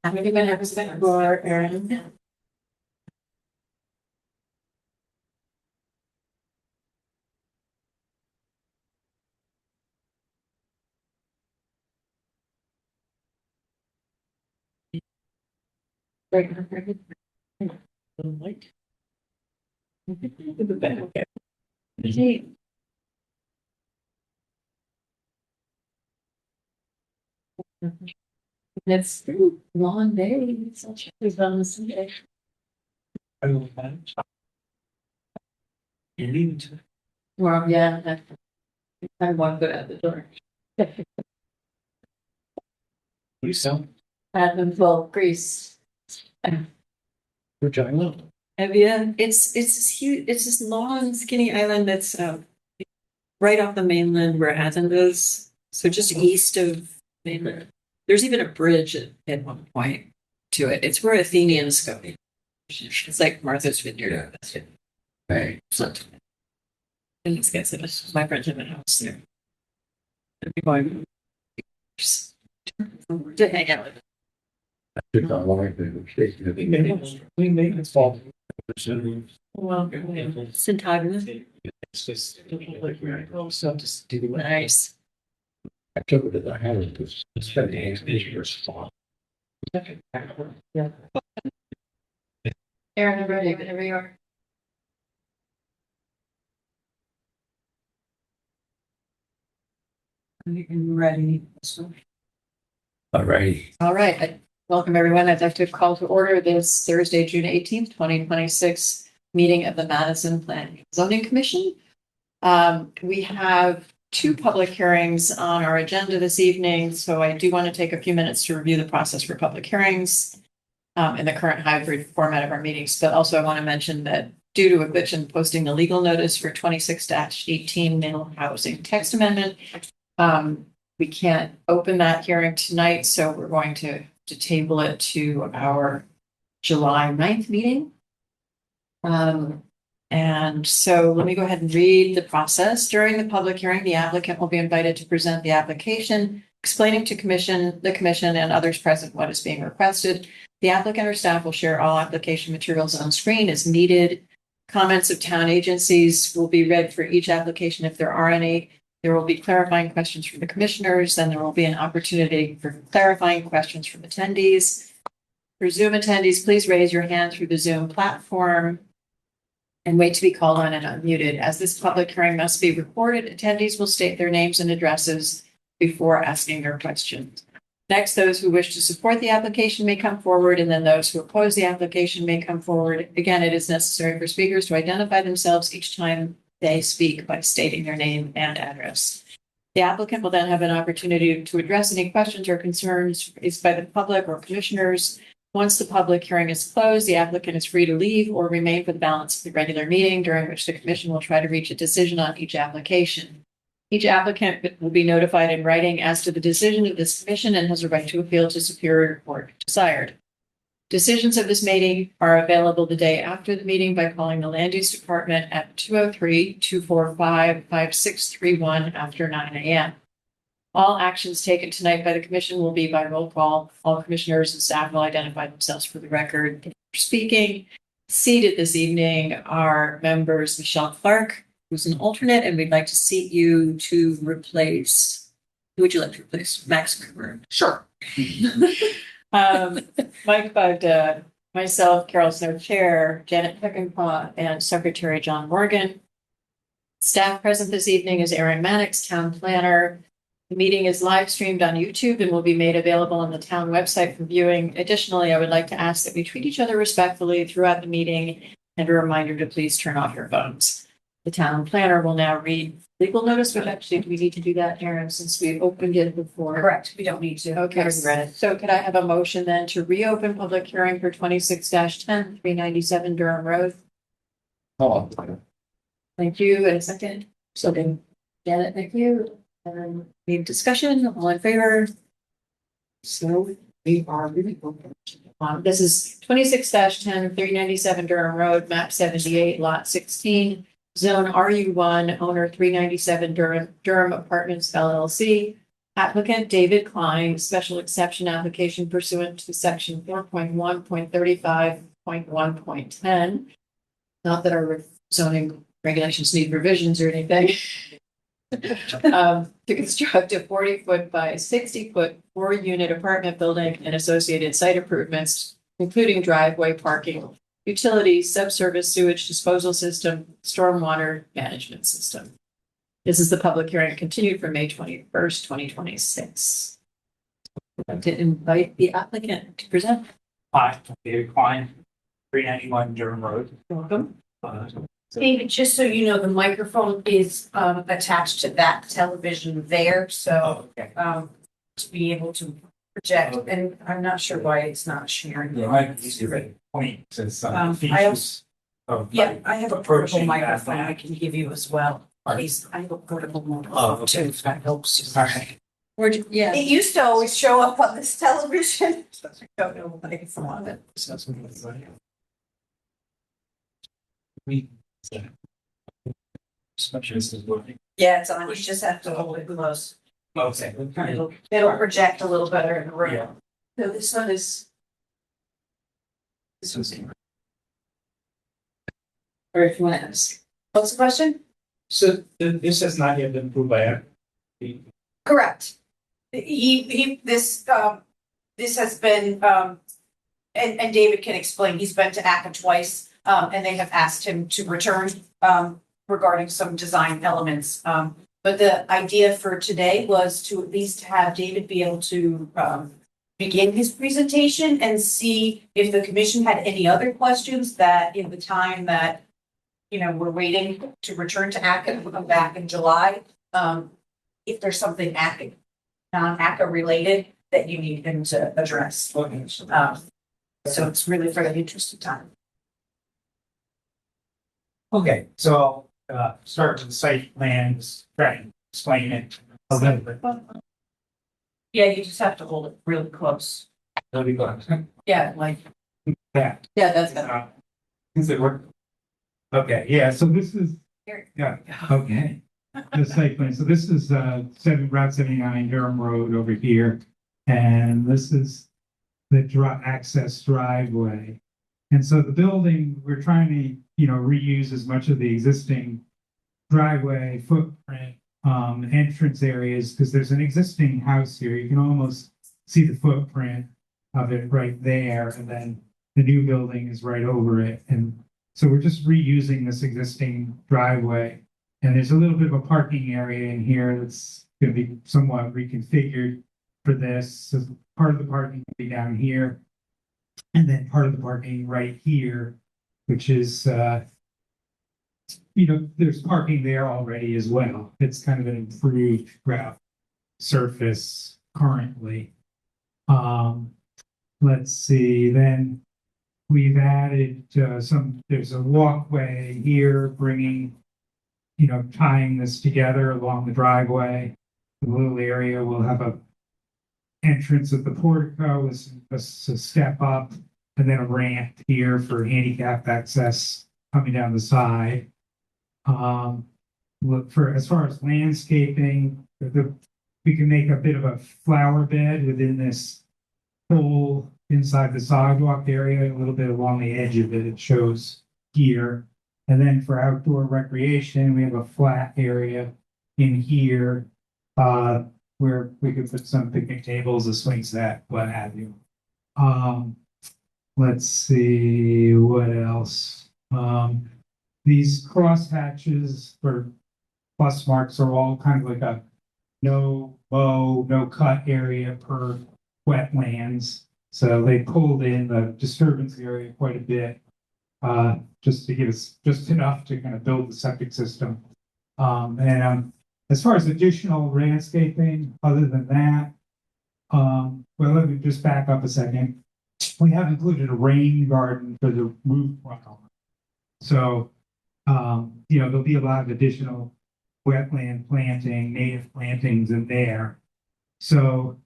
I'm gonna have a second for Erin. Right. Light. Okay. It's a long day. It's such a on Sunday. You need to. Well, yeah, I want to go out the door. Please don't. Well, Greece. Vagina. Yeah, it's this huge. It's this long, skinny island that's right off the mainland where Athens is. So just east of mainland. There's even a bridge at one point to it. It's where Athenians go. It's like Martha's Vineyard. Right. And these guys have my friends have a house there. I'd be going to hang out with them. We make it fall. Well, Syntagma. It's just also just do nice. I took it as I had it to spend years fall. Yeah. Erin, I'm ready whenever you are. I'm ready. All righty. All right. Welcome, everyone. I'd like to call to order this Thursday, June 18th, 2026 meeting of the Madison Planning and Zoning Commission. We have two public hearings on our agenda this evening, so I do want to take a few minutes to review the process for public hearings in the current hybrid format of our meetings. But also I want to mention that due to a glitch in posting the legal notice for 26-18 male housing text amendment, we can't open that hearing tonight, so we're going to table it to our July 9th meeting. And so let me go ahead and read the process. During the public hearing, the applicant will be invited to present the application, explaining to the commission and others present what is being requested. The applicant or staff will share all application materials on screen as needed. Comments of town agencies will be read for each application if there are any. There will be clarifying questions from the commissioners, then there will be an opportunity for clarifying questions from attendees. For Zoom attendees, please raise your hand through the Zoom platform and wait to be called on and unmuted. As this public hearing must be recorded, attendees will state their names and addresses before asking their questions. Next, those who wish to support the application may come forward, and then those who oppose the application may come forward. Again, it is necessary for speakers to identify themselves each time they speak by stating their name and address. The applicant will then have an opportunity to address any questions or concerns raised by the public or commissioners. Once the public hearing is closed, the applicant is free to leave or remain for the balance of the regular meeting, during which the commission will try to reach a decision on each application. Each applicant will be notified in writing as to the decision of this commission and has a right to appeal to Superior Court if desired. Decisions of this meeting are available the day after the meeting by calling the Land Use Department at 203-245-5631 after 9 a.m. All actions taken tonight by the commission will be by roll call. All commissioners and staff will identify themselves for the record. Speaking, seated this evening are members Michelle Clark, who's an alternate, and we'd like to seat you to replace. Who would you like to replace? Max Cooper. Sure. Mike Bugda, myself, Carol Snow Chair, Janet Peckinpah, and Secretary John Morgan. Staff present this evening is Erin Mannix, Town Planner. The meeting is live streamed on YouTube and will be made available on the town website for viewing. Additionally, I would like to ask that we treat each other respectfully throughout the meeting, and a reminder to please turn off your phones. The town planner will now read legal notice, but actually, do we need to do that, Erin, since we opened it before? Correct. We don't need to. Okay. So could I have a motion then to reopen public hearing for 26-10, 397 Durham Road? Oh. Thank you. And a second. Second. Janet, thank you. Any discussion? All in favor? So we are really open. This is 26-10, 397 Durham Road, map 78, lot 16, zone RU1, owner 397 Durham Apartments LLC. Applicant David Klein, special exception application pursuant to section 4.1.35.1.10. Not that our zoning regulations need revisions or anything. To construct a 40-foot by 60-foot 4-unit apartment building and associated site improvements, including driveway, parking, utilities, subsurface sewage disposal system, stormwater management system. This is the public hearing continued for May 21st, 2026. I'd like to invite the applicant to present. Hi, I'm David Klein, 391 Durham Road. Welcome. David, just so you know, the microphone is attached to that television there, so Okay. to be able to project, and I'm not sure why it's not sharing. Yeah, I used to point to some I also, features of. yeah, I have a portable approaching that microphone I map. can give you as well. Please, I have a portable Oh, microphone okay. too, if that helps. All right. Yeah. It used to always show up on this television. I don't know why it's on it. We. Especially this is working. Yeah, it's on, you just have to hold it close. Okay. It'll project a little better in the room. Yeah. So this one is. This was. Or if you want to ask. What's the question? So this has not yet been approved by. Correct. This has been, and David can explain, he's been to ACA twice, and they have asked him to return, regarding some design elements. But the idea for today was to at least have David be able to, begin his presentation and see if the commission had any other questions that in the time that, you know, we're waiting to return to ACA, we'll come back in July. If there's something ACA, non-ACA related that you need him to address. So it's really for the interest of time. Okay, so I'll start with the site plans, try and explain it a little bit. Yeah, you just have to hold it really close. That'll be good. Yeah, like. Yeah. Yeah, that's better. Does it work? Okay, yeah, so this is, yeah, okay. The site plan, so this is Route 79 Durham Road over here. And this is the access driveway. And so the building, we're trying to, reuse as much of the existing driveway footprint, entrance areas, because there's an existing house here. You can almost see the footprint of it right there. And then the new building is right over it. And so we're just reusing this existing driveway. And there's a little bit of a parking area in here that's going to be somewhat reconfigured for this. So part of the parking will be down here. And then part of the parking right here, which is, there's parking there already as well. It's kind of an improved route surface currently. Let's see, then we've added there's a walkway here bringing, tying this together along the driveway. The little area will have a entrance of the portico with a step up and then a ramp here for handicap access coming down the side. Look for, as far as landscaping, we can make a bit of a flower bed within this hole inside the sidewalk area, a little bit along the edge of it, it shows here. And then for outdoor recreation, we have a flat area in here, where we could put some picnic tables, a swing set, what have you. Let's see, what else? These cross hatches for plus marks are all kind of like a no mow, no cut area per wetlands. So they pulled in the disturbance area quite a bit, just to give us just enough to kind of build the septic system. As far as additional landscaping, other than that, well, let me just back up a second. We have included a rain garden for the roof runoff. So, there'll be a lot of additional wetland planting, native plantings in there. So,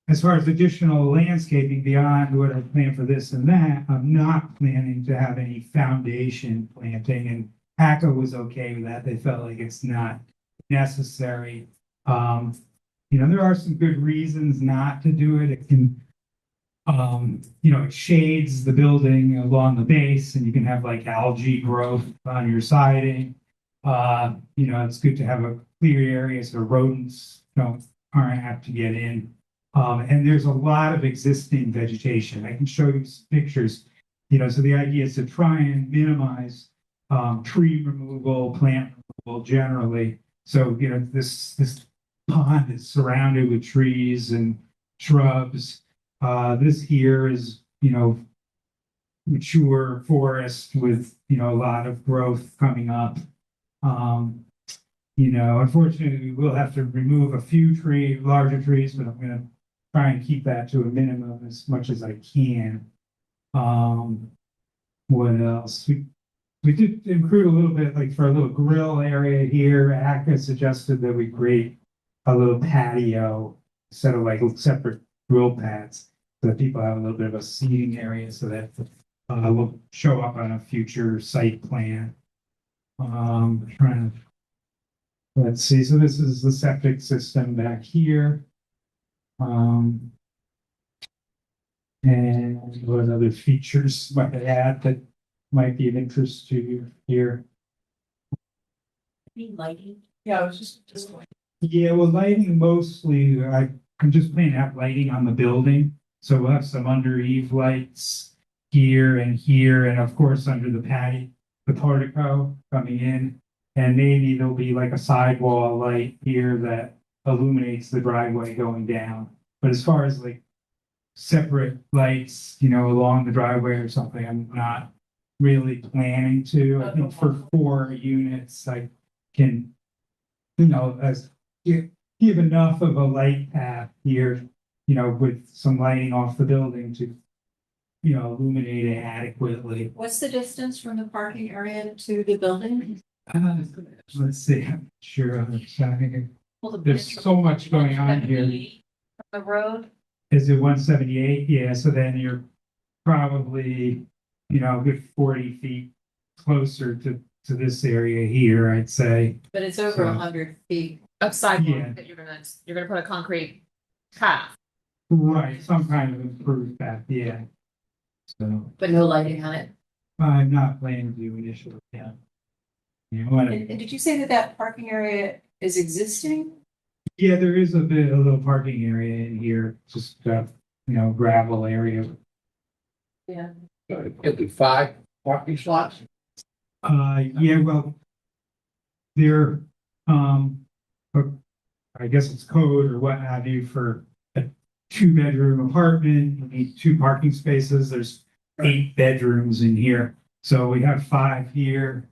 as far as additional landscaping beyond what I plan for this and that, I'm not planning to have any foundation planting, and PACA was okay with that. They felt like it's not necessary. there are some good reasons not to do it. It can, it shades the building along the base and you can have like algae growth on your siding. It's good to have a clear area so rodents aren't apt to get in. And there's a lot of existing vegetation. I can show you some pictures. So the idea is to try and minimize tree removal, plant removal generally. So, this pond is surrounded with trees and shrubs. This here is, mature forest with, a lot of growth coming up. Unfortunately, we will have to remove a few larger trees, but I'm going to try and keep that to a minimum as much as I can. What else? We did include a little bit, like for a little grill area here. ACA suggested that we create a little patio instead of like separate grill pads, so that people have a little bit of a seating area, so that will show up on a future site plan. Let's see. So this is the septic system back here. And what other features might I add that might be of interest to you here? Lighting? Yeah, I was just. Yeah, well, lighting mostly, I'm just planning to have lighting on the building. So we'll have some under eave lights here, and of course, under the patio, the portico coming in. And maybe there'll be like a sidewall light here that illuminates the driveway going down. But as far as like separate lights, along the driveway or something, I'm not really planning to. I think for 4 units, I can, as give enough of a light path here, with some lighting off the building to, illuminate it adequately. What's the distance from the parking area to the building? Let's see, I'm sure I'm sorry. Well, There's so much going on here. The road? Is it 178? Yeah, so then you're probably, a good 40 feet closer to this area here, I'd say. But it's over So- 100 feet. Of sidewalk Yeah. that you're gonna put a concrete path. Right, some kind of improved path, yeah. So But no lighting on it. I'm not planning to do initially, yeah. And did you say that that parking area is existing? Yeah, there is a little parking area in here, just, gravel area. Yeah. It'll be 5 parking slots. Yeah, well, there, I guess it's code or what have you for a 2-bedroom apartment. You need 2 parking spaces. There's 8 bedrooms in here. So we have 5 here.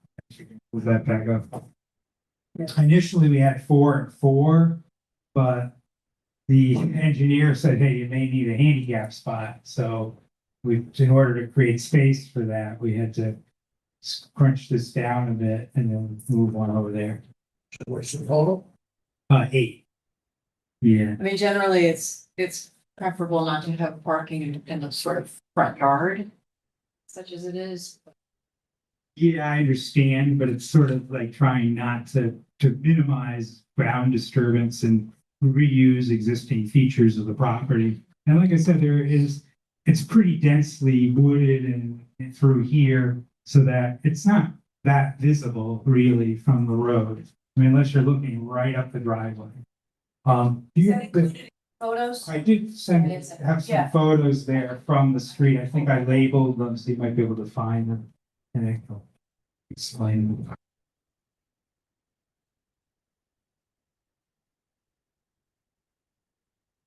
Move that back up. Initially, we had 4 and 4, but the engineer said, hey, you may need a handicap spot. So in order to create space for that, we had to crunch this down a bit and then move one over there. So what's the total? 8. Yeah. I mean, generally, it's preferable not to have parking in the sort of front yard, such as it is. Yeah, I understand, but it's sort of like trying not to minimize ground disturbance and reuse existing features of the property. And like I said, it's pretty densely wooded and through here, so that it's not that visible really from the road. I mean, unless you're looking right up the driveway. Photos? I did have some Yeah. photos there from the street. I think I labeled them, so you might be able to find them. And I can explain them.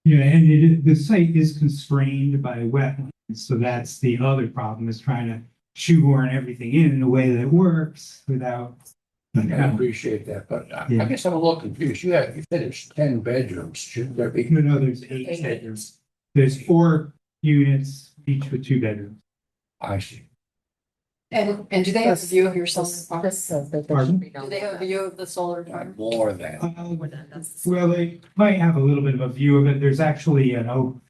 Yeah, and the site is constrained by wetlands, so that's the other problem, is trying to shoehorn everything in a way that works without. I appreciate that, but I Yeah. guess I'm a little confused. You said it's 10 bedrooms. Should there be? No, there's 8 bedrooms. There's 4 units, each with 2 bedrooms. I see. And do they have a view of your solar farm? This says that there Pardon? should be no. Do they have a view of the solar farm? More than. Well, they might have a little bit of a view of it. There's actually an oak,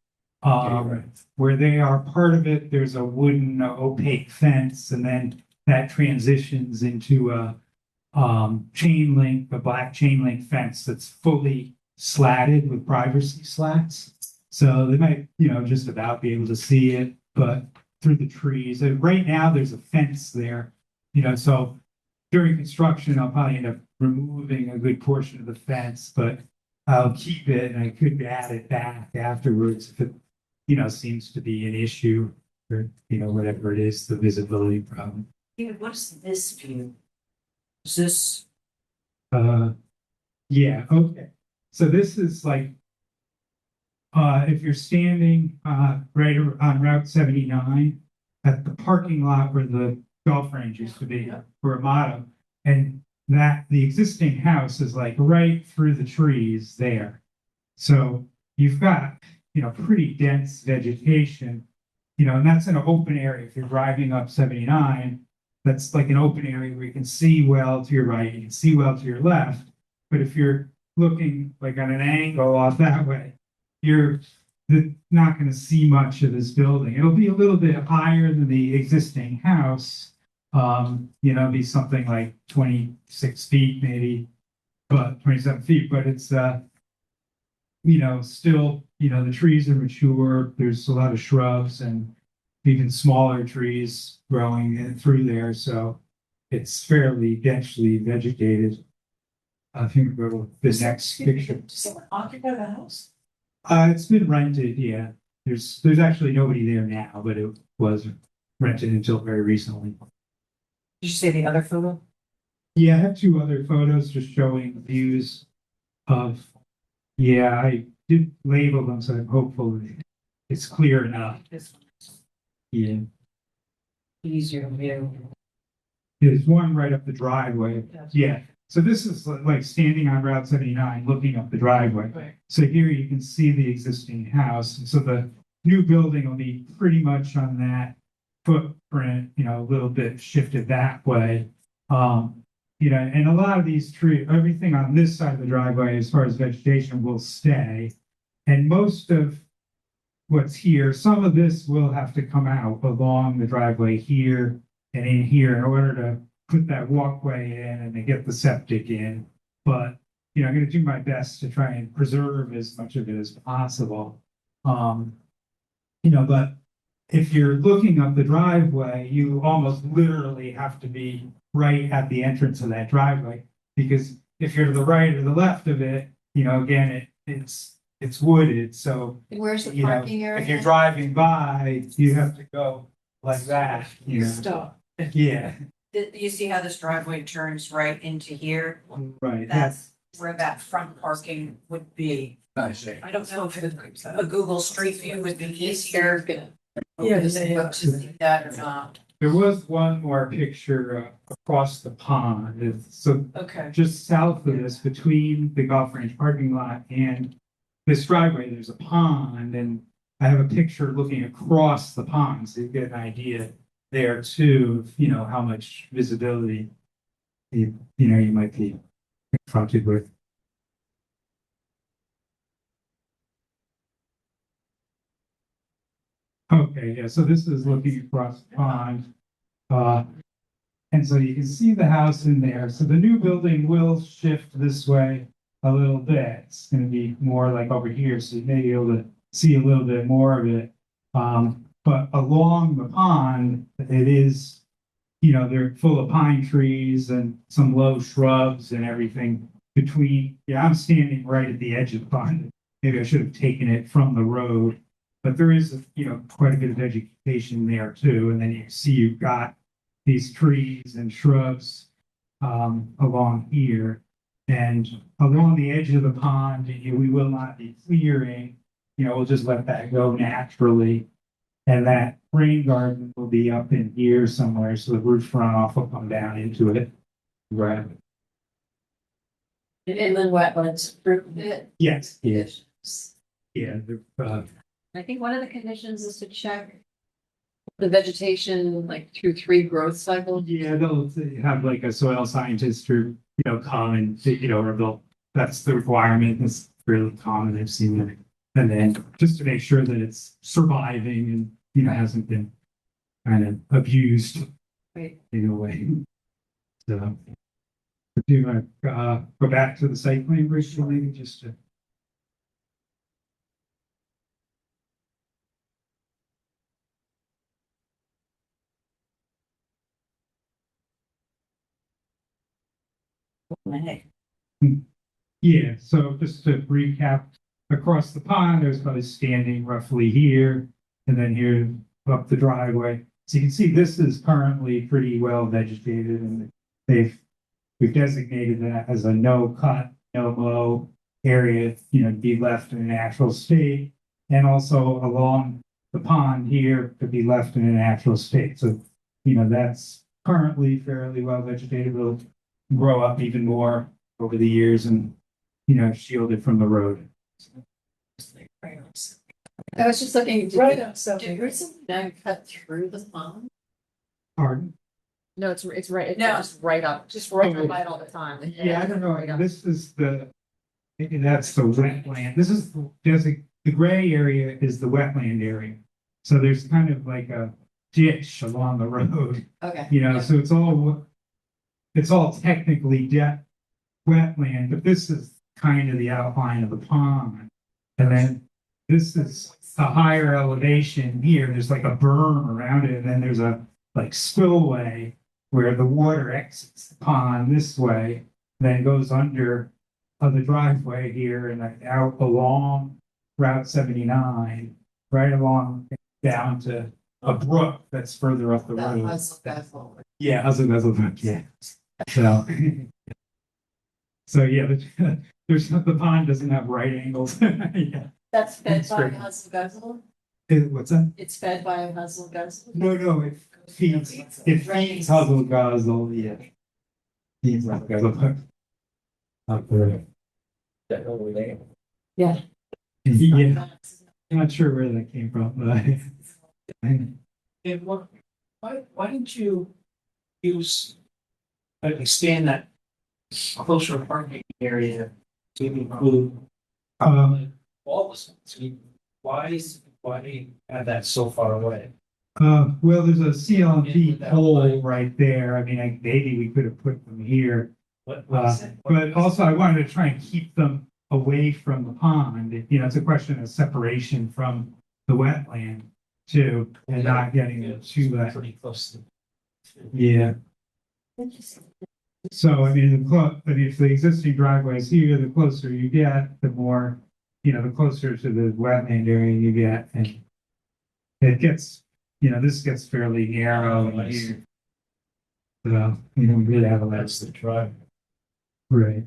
right. where they are part of it. There's a wooden opaque fence, and then that transitions into a chain link, a black chain link fence that's fully slatted with privacy slats. So they might, just about be able to see it, but through the trees. And right now, there's a fence there, so during construction, I'll probably end up removing a good portion of the fence, but I'll keep it and I could add it back afterwards if it, seems to be an issue or, whatever it is, the visibility problem. David, what's this view? Is this? Yeah, okay. So this is like, if you're standing, right on Route 79 at the parking lot where the golf range used to be, for Amato, and that the existing house is like right through the trees there. So you've got, pretty dense vegetation, and that's an open area. If you're driving up 79, that's like an open area where you can see well to your right, you can see well to your left. But if you're looking like on an angle off that way, you're not going to see much of this building. It'll be a little bit higher than the existing house. Be something like 26 feet maybe, but 27 feet, but it's, still, the trees are mature. There's a lot of shrubs and even smaller trees growing through there. So it's fairly densely vegetated. I think we'll go to the next picture. Does someone occupy the house? It's been rented, yeah. There's actually nobody there now, but it was rented until very recently. Did you say the other photo? Yeah, I have two other photos just showing views of, yeah, I did label them, so I'm hopeful it's clear enough. This one. Yeah. Easier view. There's one right up the driveway. Yes. Yeah. So this is like standing on Route 79, looking up the driveway. Right. So here you can see the existing house. And so the new building will be pretty much on that footprint, a little bit shifted that way. And a lot of these trees, everything on this side of the driveway, as far as vegetation, will stay. And most of what's here, some of this will have to come out along the driveway here and in here in order to put that walkway in and to get the septic in. But, I'm going to do my best to try and preserve as much of it as possible. But if you're looking up the driveway, you almost literally have to be right at the entrance of that driveway, because if you're to the right or the left of it, again, it's wooded. So, Where's the parking area? if you're driving by, you have to go like that, Stop. Yeah, You see how this driveway turns right into here? right. That's where that front parking would be. I see. I don't know if a Google Street View would be easier. Yeah, To see that or not. There was one more picture across the pond. So Okay. just south of this, between the golf range parking lot and this driveway, there's a pond, and I have a picture looking across the pond, so you get an idea there too, of, how much visibility you might be confronted with. Okay, yeah, so this is looking across the pond. And so you can see the house in there. So the new building will shift this way a little bit. It's going to be more like over here, so you may be able to see a little bit more of it. But along the pond, it is, they're full of pine trees and some low shrubs and everything between. Yeah, I'm standing right at the edge of the pond. Maybe I should have taken it from the road, but there is, quite a bit of vegetation there too. And then you see you've got these trees and shrubs along here. And along the edge of the pond, we will not be clearing, we'll just let that go naturally. And that rain garden will be up in here somewhere, so the roof runoff will come down into it. Right. Inland wetlands, Yes, yes. Yeah, I think one of the conditions is to check the vegetation like through 3 growth cycles. yeah, they'll have like a soil scientist or, come and, or that's the requirement. It's really common. I've seen it. And then just to make sure that it's surviving and, hasn't been kind of abused Right. in a way. So, do you want to go back to the site plan briefly, just to Yeah, so just to recap, across the pond, there's probably standing roughly here, and then here up the driveway. So you can see this is currently pretty well vegetated, and we've designated that as a no cut, no mow area, to be left in a natural state. And also along the pond here to be left in a natural state. So, that's currently fairly well vegetated. Will grow up even more over the years and, shielded from the road. I was just looking. Right. Did recently now cut through the pond? Pardon? No, it's right, it's No. just right up, Just right Oh, right all the time. Yeah, I don't Right know. up. This is that's the wetland. This is the gray area is the wetland area. So there's kind of like a ditch along the road, Okay. so it's all technically wetland, but this is kind of the outline of the pond. And then this is a higher elevation here. There's like a berm around it, and then there's a like spillway where the water exits the pond this way, then goes under the driveway here and then out along Route 79, right along down to a brook that's further up the road. Yeah, Huzzle, yeah. So, yeah, there's the pond doesn't have right angles. Yeah. That's fed That's by great. Huzzle Guzzle? What's that? It's fed by Huzzle Guzzle? No, it feeds Huzzle Guzzle, yeah. Feeds Huzzle Guzzle. Up there. Yeah. Yeah, not sure where that came from, but. And why didn't you use, expand that closer parking area to include all the spots? I mean, why have that so far away? Well, there's a CLMP pole right there. I mean, maybe we could have put them here. But also I wanted to try and keep them away from the pond. It's a question of separation from the wetland too, and not getting too that. Pretty close to. Yeah. So, I mean, if the existing driveway is here, the closer you get, the more, the closer to the wetland area you get, and it gets, this gets fairly narrow in here. So, we really have a lot. That's the drive. Right.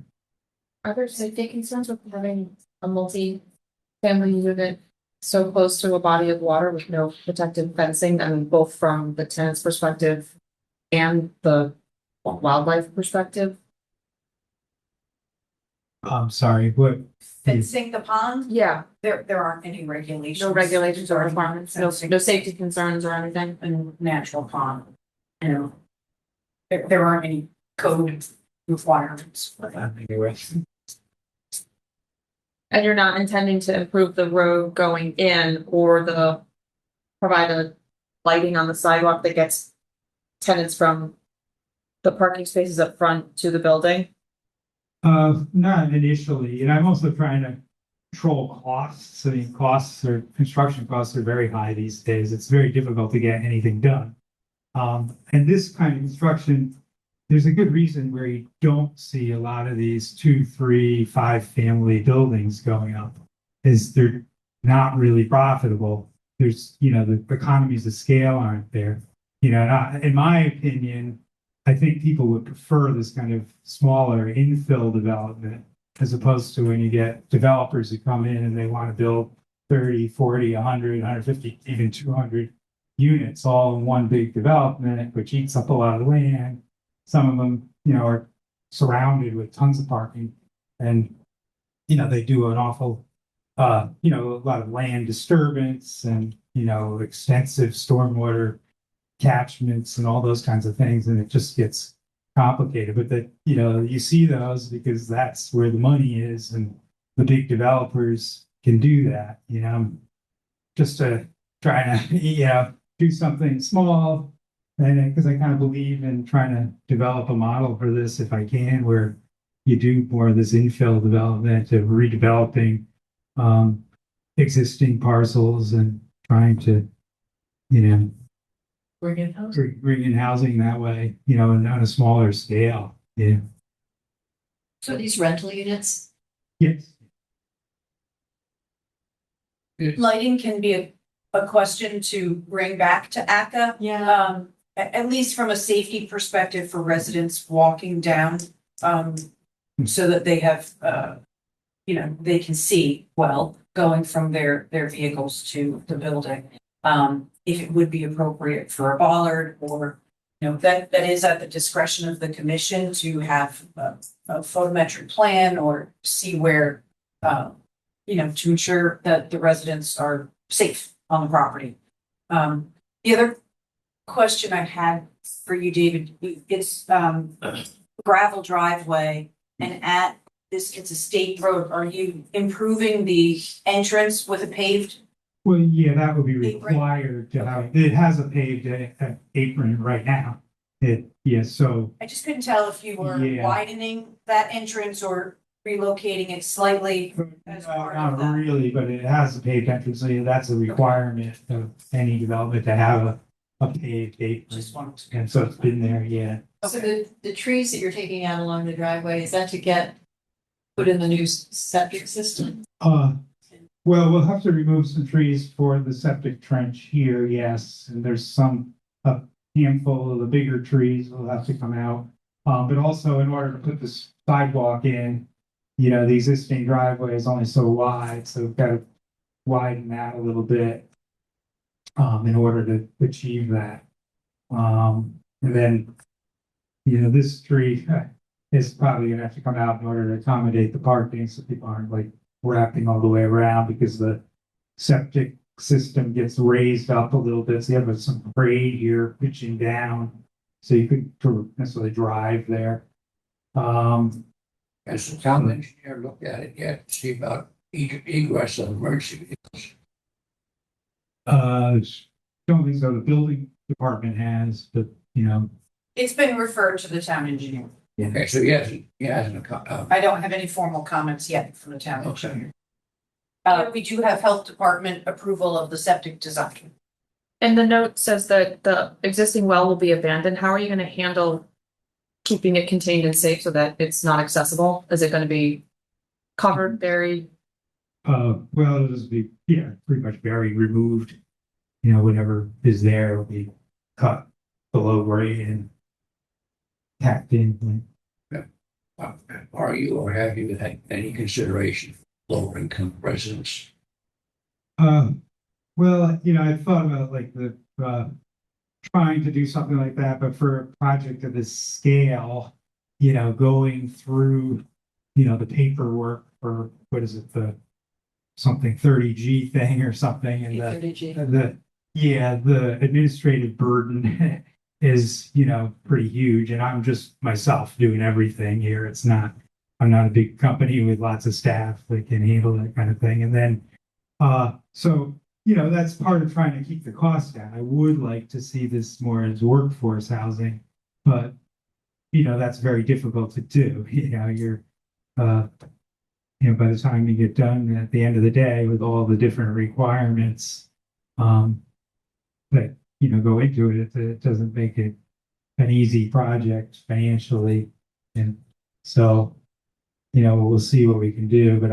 Are there safety concerns with having a multi-family unit so close to a body of water with no protective fencing? I mean, both from the tenant's perspective and the wildlife perspective? I'm sorry, what? Fencing the pond, Yeah, there aren't any regulations. no regulations or requirements, no Fencing safety concerns or anything? a natural pond, there aren't any code requirements for that. Anyway. And you're not intending to improve the road going in or provide a lighting on the sidewalk that gets tenants from the parking spaces up front to the building? Not initially, and I'm also trying to control costs. I mean, construction costs are very high these days. It's very difficult to get anything done. And this kind of construction, there's a good reason where you don't see a lot of these 2, 3, 5 family buildings going up, is they're not really profitable. There's, the economies of scale aren't there. And in my opinion, I think people would prefer this kind of smaller infill development as opposed to when you get developers who come in and they want to build 30, 40, 100, 150, even 200 units all in one big development, which eats up a lot of land. Some of them, are surrounded with tons of parking and, they do an awful, a lot of land disturbance and, extensive stormwater catchments and all those kinds of things. And it just gets complicated, but you see those because that's where the money is and the big developers can do that, just to try to, do something small. And because I kind of believe in trying to develop a model for this, if I can, where you do more of this infill development of redeveloping existing parcels and trying to, Bring in housing. bring in housing that way, and on a smaller scale. Yeah. So these rental units, Yes. Lighting can be a question to bring back to ACA. At least from a safety perspective for residents walking down, so that they have, they can see well going from their vehicles to the building. If it would be appropriate for a bollard or, that is at the discretion of the commission to have a photometric plan or see where, to ensure that the residents are safe on the property. The other question I had for you, David, it's gravel driveway and it's a state road. Are you improving the entrance with a paved? Well, yeah, that would be Apron. required to have, it has a paved apron right now. So, I just couldn't tell if you were Yeah. widening that entrance or relocating it slightly as part of not that. really, but it has a paved entrance, so that's a requirement of any development to have a paved apron. Just wanted to. And so it's been there, yeah. so the trees that you're taking out along the driveway, is that to get put in the new septic system? Well, we'll have to remove some trees for the septic trench here, yes, and there's a handful of the bigger trees will have to come out. But also in order to put this sidewalk in, the existing driveway is only so wide, so we've got to widen that a little bit in order to achieve that. And then, this tree is probably gonna have to come out in order to accommodate the parking, so people aren't like wrapping all the way around because the septic system gets raised up a little bit. So you have some grade here pitching down, so you could necessarily drive there. Has the town engineer looked at it yet to see about egress of emergency vehicles? Don't think so. The building department has, but It's been referred to the town engineer. Okay, so he hasn't, I don't have any formal comments yet from the town Okay. engineer. We do have health department approval of the septic design. And the note says that the existing well will be abandoned. How are you gonna handle keeping it contained and safe so that it's not accessible? Is it gonna be covered, buried? well, it'll just be, pretty much very removed. Whatever is there will be cut below grade and tacked in. are you or have you had any consideration for lower income residents? Well, I thought about like trying to do something like that, but for a project of this scale, going through, the paperwork for, what is it, the something 30G thing or something, and the administrative burden is, pretty huge, and I'm just myself doing everything here. I'm not a big company with lots of staff that can handle that kind of thing. And then, so, that's part of trying to keep the cost down. I would like to see this more as workforce housing, but, that's very difficult to do. You're, by the time you get done at the end of the day with all the different requirements, that, go into it, it doesn't make it an easy project financially. And so, we'll see what we can do, but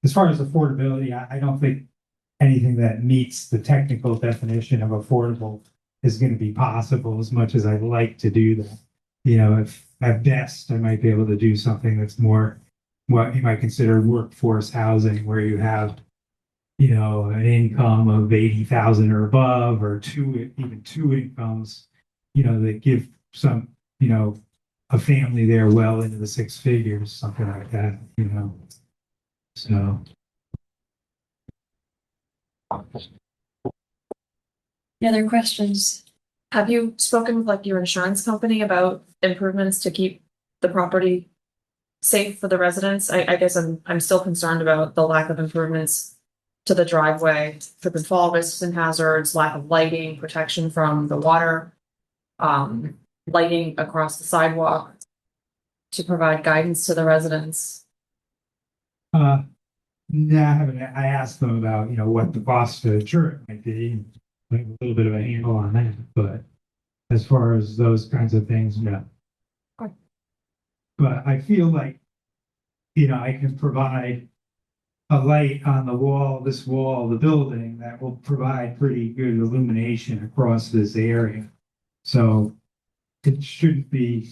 as far as affordability, I don't think anything that meets the technical definition of affordable is going to be possible, as much as I'd like to do that. If at best I might be able to do something that's more what you might consider workforce housing, where you have, an income of 80,000 or above, or even two incomes, that give some, a family there well into the six figures, something like that, so. Any other questions? Have you spoken with like your insurance company about improvements to keep the property safe for the residents? I guess I'm still concerned about the lack of improvements to the driveway, trip and fall risks and hazards, lack of lighting, protection from the water, lighting across the sidewalk to provide guidance to the residents. No, I haven't. I asked them about, what the cost to insure it might be. I have a little bit of a handle on that, but as far as those kinds of things, no. Okay. But I feel like, I can provide a light on the wall, this wall of the building that will provide pretty good illumination across this area. So it shouldn't be,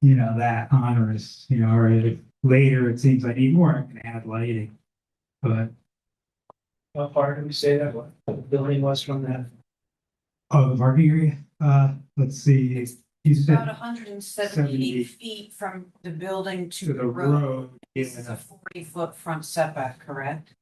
that onerous, or if later it seems I need more, I can add lighting. But, How far did we say that what the building was from that? the parking area, let's see, you About said 178 feet from the building to to the the road. road. This is a 40-foot front setback, correct?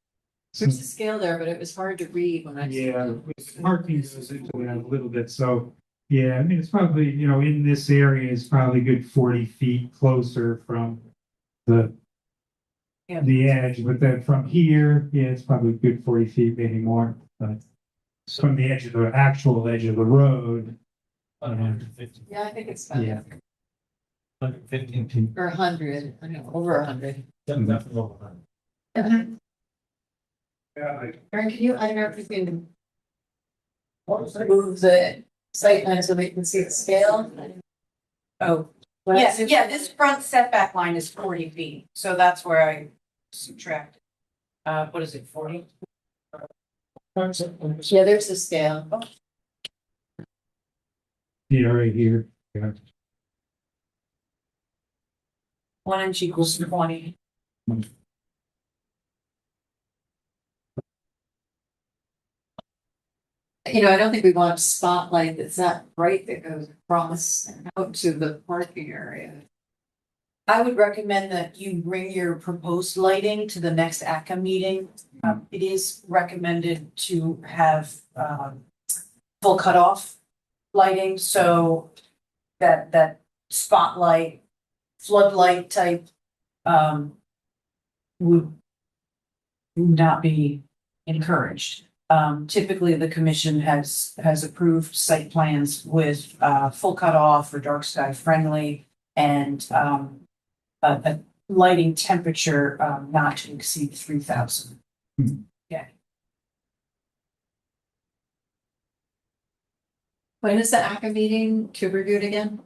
There's a scale there, but it was hard to read when I. Yeah, parking goes into that a little bit, so, yeah, I mean, it's probably, in this area is probably good 40 feet closer from the Yeah. the edge, but then from here, yeah, it's probably a good 40 feet, maybe more, but from the edge of the actual edge of the road, 150. Yeah, I think it's about. yeah. 115 feet. Or 100, I know, over 100. Definitely over. Aaron, can you, I don't know if you can move the site plan so we can see the scale? Oh, What yeah, is it? yeah, this front setback line is 40 feet, so that's where I subtracted. What is it, 40? Yeah, there's the scale. Right here, yeah. 1 inch equals 20. I don't think we want a spotlight that's not bright that goes across out to the parking area. I would recommend that you bring your proposed lighting to the next ACA meeting. It is recommended to have full cutoff lighting, so that spotlight, floodlight type would not be encouraged. Typically, the commission has approved site plans with full cutoff or dark sky friendly and a lighting temperature not to exceed 3,000. When is the ACA meeting to review it again?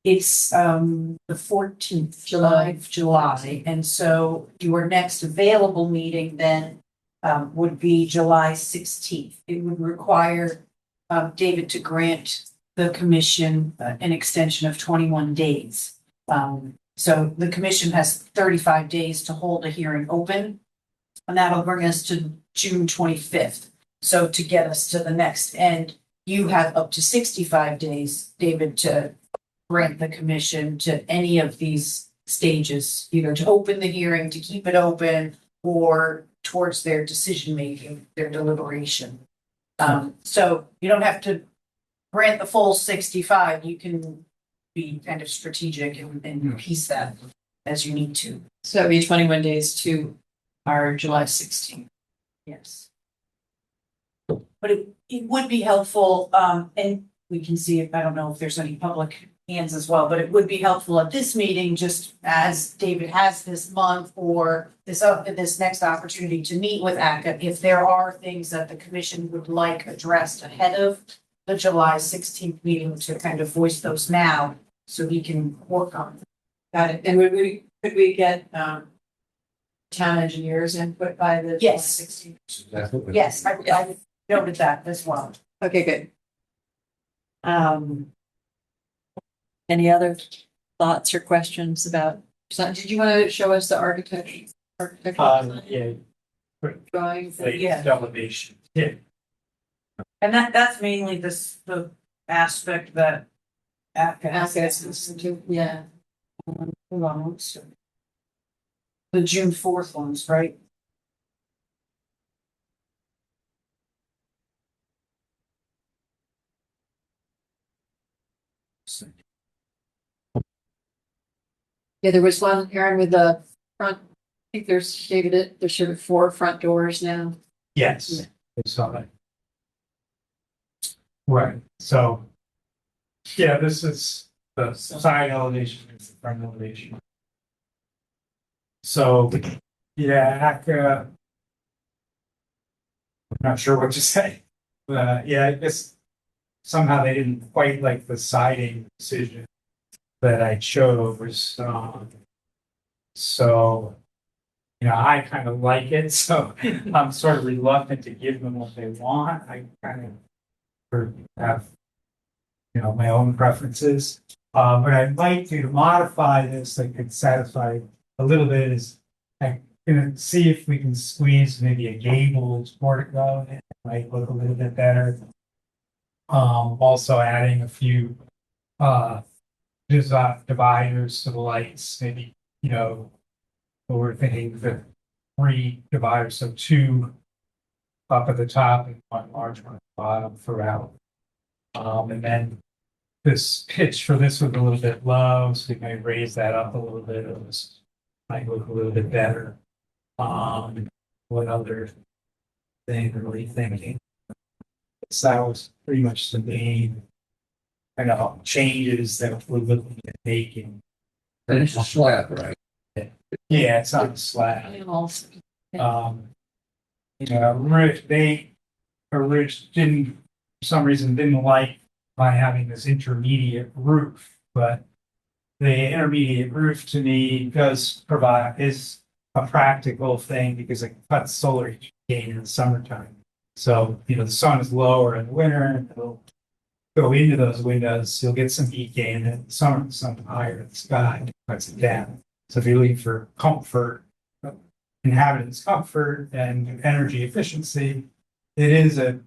It's the 14th of July, and so your next available meeting then would be July 16th. It would require David to grant the commission an extension of 21 days. So the commission has 35 days to hold a hearing open, and that'll bring us to June 25th. So to get us to the next, and you have up to 65 days, David, to grant the commission to any of these stages, either to open the hearing, to keep it open, or towards their decision making, their deliberation. So you don't have to grant the full 65. You can be kind of strategic and piece that as you need to. So that'd be 21 days to our July 16th. Yes. But it would be helpful, and we can see if, I don't know if there's any public hands as well, but it would be helpful at this meeting, just as David has this month or this next opportunity to meet with ACA, if there are things that the commission would like addressed ahead of the July 16th meeting, to kind of voice those now so we can work on them. Got it. And could we get town engineers input by the July Yes. 16th? Yes, I noted that as well. Okay, good. Any other thoughts or questions about, so did you want to show us the architecture? Yeah, Drawings? Yeah. elevation. Yeah. And that's mainly the aspect that ACA Assets, yeah. Hold on, let's see. The June 4th ones, right? Yeah, there was one, Aaron, with the front, I think there's, David, there's sort of 4 front doors now. Yes, I saw that. Right, so, yeah, this is the side elevation, it's the front elevation. So, yeah, I'm not sure what to say. Yeah, I guess somehow they didn't quite like the siding decision that I chose. So, I kind of like it, so I'm sort of reluctant to give them what they want. I kind of have, my own preferences. But I'd like to modify this that could satisfy a little bit is I'm gonna see if we can squeeze maybe a gabled portico in. It might look a little bit better. Also adding a few dividers to the lights, maybe, we're thinking the 3 dividers, so 2 up at the top and 1 large one at the bottom throughout. And then this pitch for this was a little bit low, so we may raise that up a little bit. It was might look a little bit better. What other thing are we thinking? So that was pretty much the main kind of changes that we're looking at making. And it's a slab, right? Yeah, it's on the slab. They didn't, for some reason, didn't like by having this intermediate roof, but the intermediate roof to me is a practical thing because it cuts solar heat gain in the summertime. So, the sun is lower in the winter, and it'll go into those windows, you'll get some heat gain, and in the summer, the sun higher in the sky, cuts it down. So if you're looking for comfort, inhabitants' comfort and energy efficiency, it is a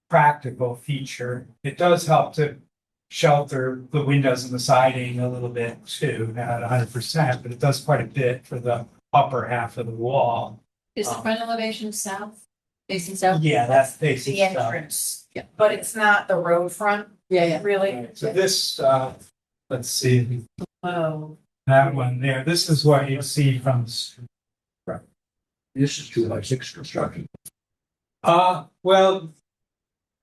practical feature. It does help to shelter the windows and the siding a little bit too, not 100%, but it does quite a bit for the upper half of the wall. Is the front elevation south, facing south? Yeah, that's facing The south. entrance, but it's not the road front, Yeah. really. Right, so this, let's see, Oh, that one there, this is what you see from the street. This is 2x6 construction. Well,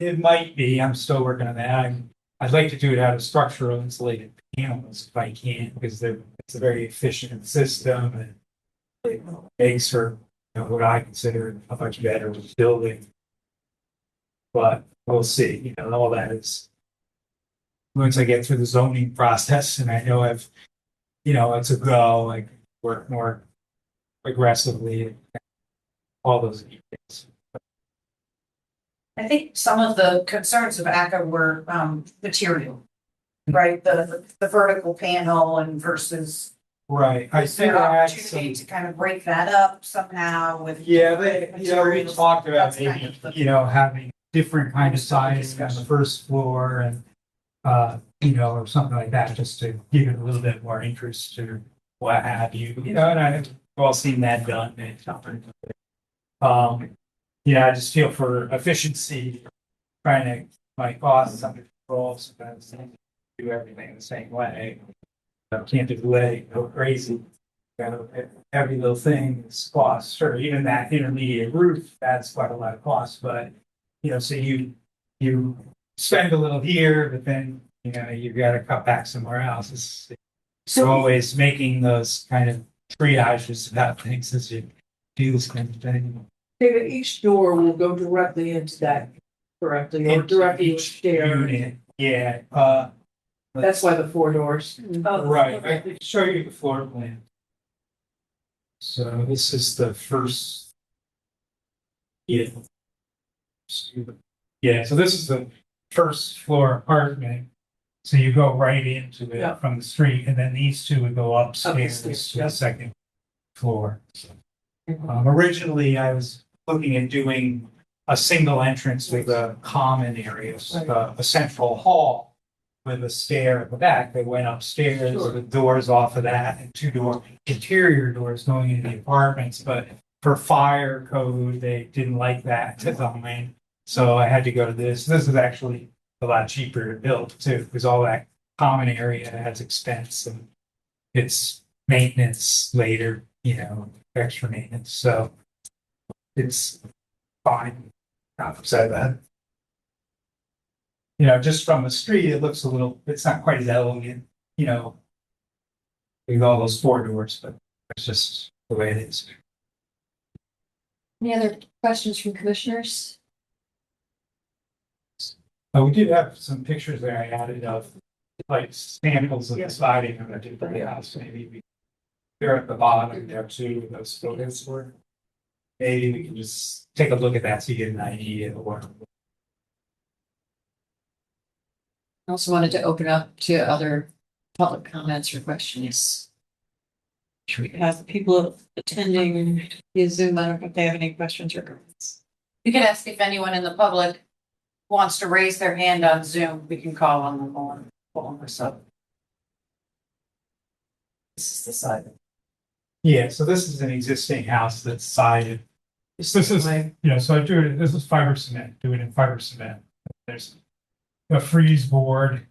it might be, I'm still working on that. I'd like to do it out of structural insulated panels if I can, because it's a very efficient system and it makes for, what I consider a much better building. But we'll see, all that is, once I get through the zoning process and I know it's a go, I can work more aggressively, all those details. I think some of the concerns of ACA were, material, right? The vertical panel and versus. Right, I Is think there I had opportunity some, to kind of break that up somehow with? yeah, we materials? talked about That's kind maybe, of the- having different kind of siding on the first floor and, or something like that, just to give it a little bit more interest or what have you, and I've all seen that done. And it's not very good. I just feel for efficiency, trying to my costs under control, sometimes do everything the same way. Can't delay, go crazy. Every little thing is cost, or even that intermediate roof, that's quite a lot of cost, but, so you spend a little here, but then, you gotta cut back somewhere else. So always making those kind of triages about things as you do this kind of thing. David, each door will go directly into that correctly, or directly Each share. unit, yeah, That's why the 4 doors. Oh, right, I can show you the floor plan. So this is the first. Yeah. Yeah, so this is the first floor apartment. So you go right into Yeah. it from the street, and then these two would go upstairs Upstairs, to yeah. the second floor. Originally, I was looking at doing a single entrance with a common area, a central hall with a stair at the back. They went upstairs, Sure. with doors off of that, and 2 interior doors going into the apartments. But for fire code, they didn't like that design, so I had to go to this. This is actually a lot cheaper to build too, because all that common area has expense and it's maintenance later, extra maintenance. So it's fine. Not upset about it. Just from the street, it looks it's not quite as elegant, with all those 4 doors, but it's just the way it is. Any other questions from commissioners? We did have some pictures there I added of like samples of the siding I'm gonna do for the house, maybe we They're at the bottom there too, those photos were. Maybe we can just take a look at that so you get an idea of what. I also wanted to open up to other public comments or questions. Should we have people attending via Zoom? I don't know if they have any questions or comments. You can ask if anyone in the public wants to raise their hand on Zoom. We can call on them on phone or so. This is the side. Yeah, so this is an existing house that's sided. This is, so I do it, this is fiber cement, do it in fiber cement. There's a freeze board,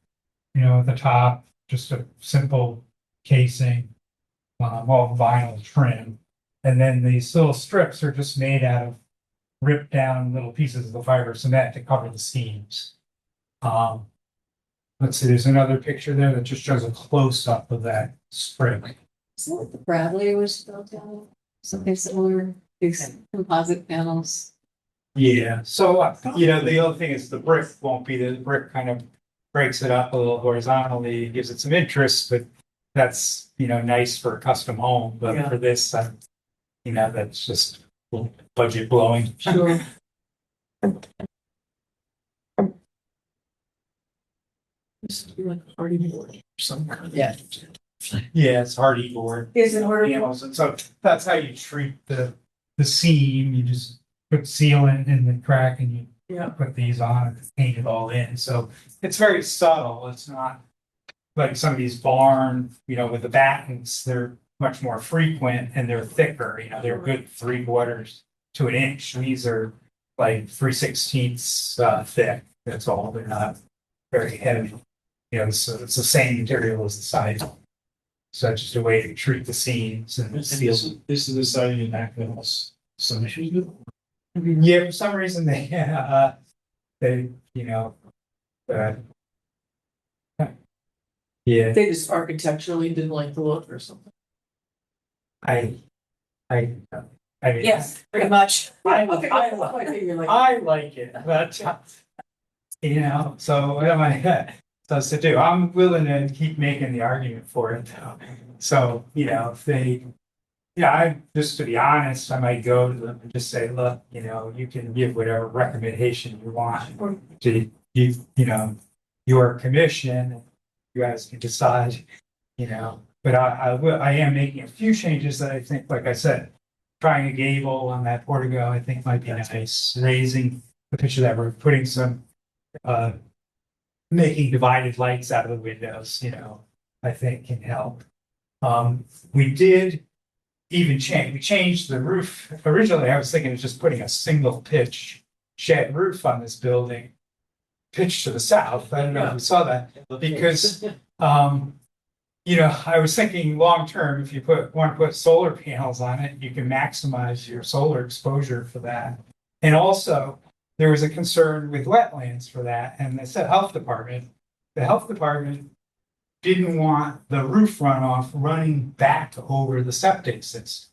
at the top, just a simple casing, all vinyl trim. And then these little strips are just made out of ripped down little pieces of the fiber cement to cover the seams. Let's see, there's another picture there that just shows a close up of that strip. Is that what the Bradley was built on? Something similar, these composite panels. Yeah, so, the other thing is the brick won't be, the brick kind of breaks it up a little horizontally, gives it some interest, but that's, nice for a custom home, but Yeah. for this, that's just budget blowing. Sure. This would be like a party board or some kind of. Yeah. Yeah, it's hardy board. Is it hardy? Panels, and so that's how you treat the seam, you just put sealant in the crack and you Yeah. put these on and paint it all in, so it's very subtle, it's not like some of these barn, with the battens, they're much more frequent and they're thicker, they're good 3/4 to an inch. These are like 3/16 thick, that's all, they're not very heavy. So it's the same material as the side. So it's just a way to treat the seams and seal. This is the siding in that house. Some issues with it? Yeah, for some reason they, uh, yeah, They just architecturally didn't like the look or something. I mean. Yes, pretty much. I You're like, I like it, but, so what am I supposed to do? I'm willing to keep making the argument for it though. So, if they, just to be honest, I might go to them and just say, look, you can give whatever recommendation you want to, your commission, you guys can decide, but I am making a few changes that I think, like I said, trying a gable on that portico, I think might be nice. Raising the picture that we're putting some, making divided lights out of the windows, I think can help. We did even we changed the roof. Originally, I was thinking of just putting a single pitch shed roof on this building, pitched to the south. I don't know if you saw that, because, I was thinking long term, if you want to put solar panels on it, you can maximize your solar exposure for that. And also, there was a concern with wetlands for that, and the health department didn't want the roof runoff running back over the septic system.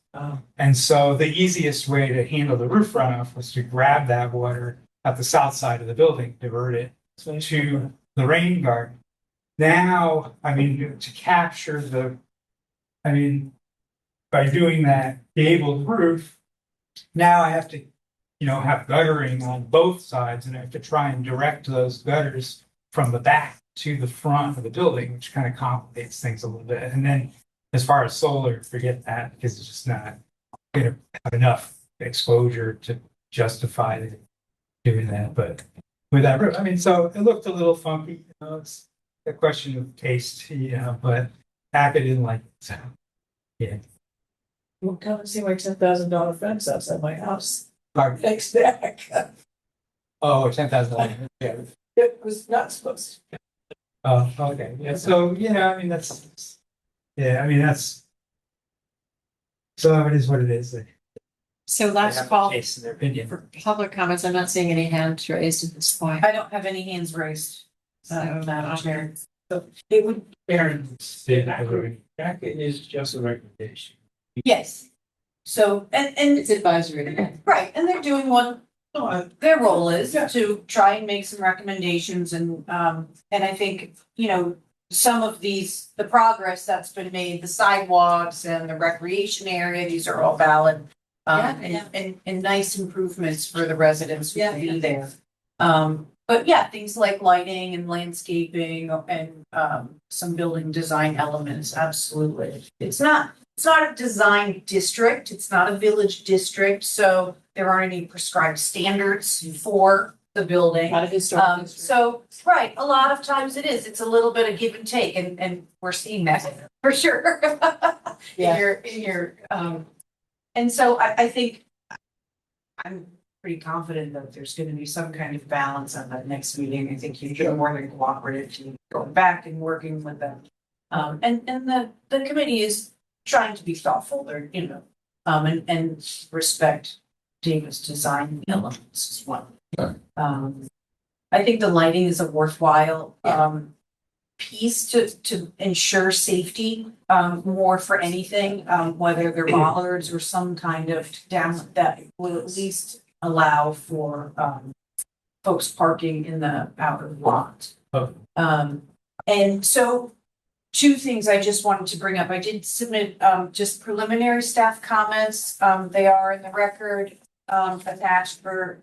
And so the easiest way to handle the roof runoff was to grab that water at the south side of the building, divert it to the rain garden. Now, to capture by doing that gabled roof, now I have to, have guttering on both sides, and I have to try and direct those gutters from the back to the front of the building, which kind of complicates things a little bit. And then as far as solar, forget that, because it's just not going to have enough exposure to justify doing that. But with that roof, so it looked a little funky, it's a question of taste, but Hackett didn't like it, so yeah. well, kind of seemed like $10,000 fence outside my house. Pardon? Next deck. Oh, $10,000, yeah. It was not supposed to. Oh, okay, yeah, so, that's, that's. So it is what it is. They So have last a call taste in their opinion. for public comments. I'm not seeing any hands raised at this point. I don't have any hands raised. Madam Chair. It would, Aaron, Jacket is just a recommendation. Yes. So, and It's advisory. right, and they're doing what their role is Yeah. to try and make some recommendations and I think, some of these, the progress that's been made, the sidewalks and the recreation area, these are all valid. And nice improvements for the residents who be there. But yeah, things like lighting and landscaping and some building design elements, absolutely. It's not a design district, it's not a village district, so there aren't any prescribed standards for the building. Not a historic district. So, right, a lot of times it is, it's a little bit of give and take, and we're seeing that for sure. In your, and so I think I'm pretty confident that there's gonna be some kind of balance on that next meeting. I think you've been more than cooperative to going back and working with them. And the committee is trying to be thoughtful there, you know, and respect David's design elements as well. I think the lighting is a worthwhile piece to ensure safety, more for anything, whether they're bollards or some kind of down that will at least allow for folks parking in the outer lot. And so two things I just wanted to bring up. I did submit just preliminary staff comments. They are in the record attached for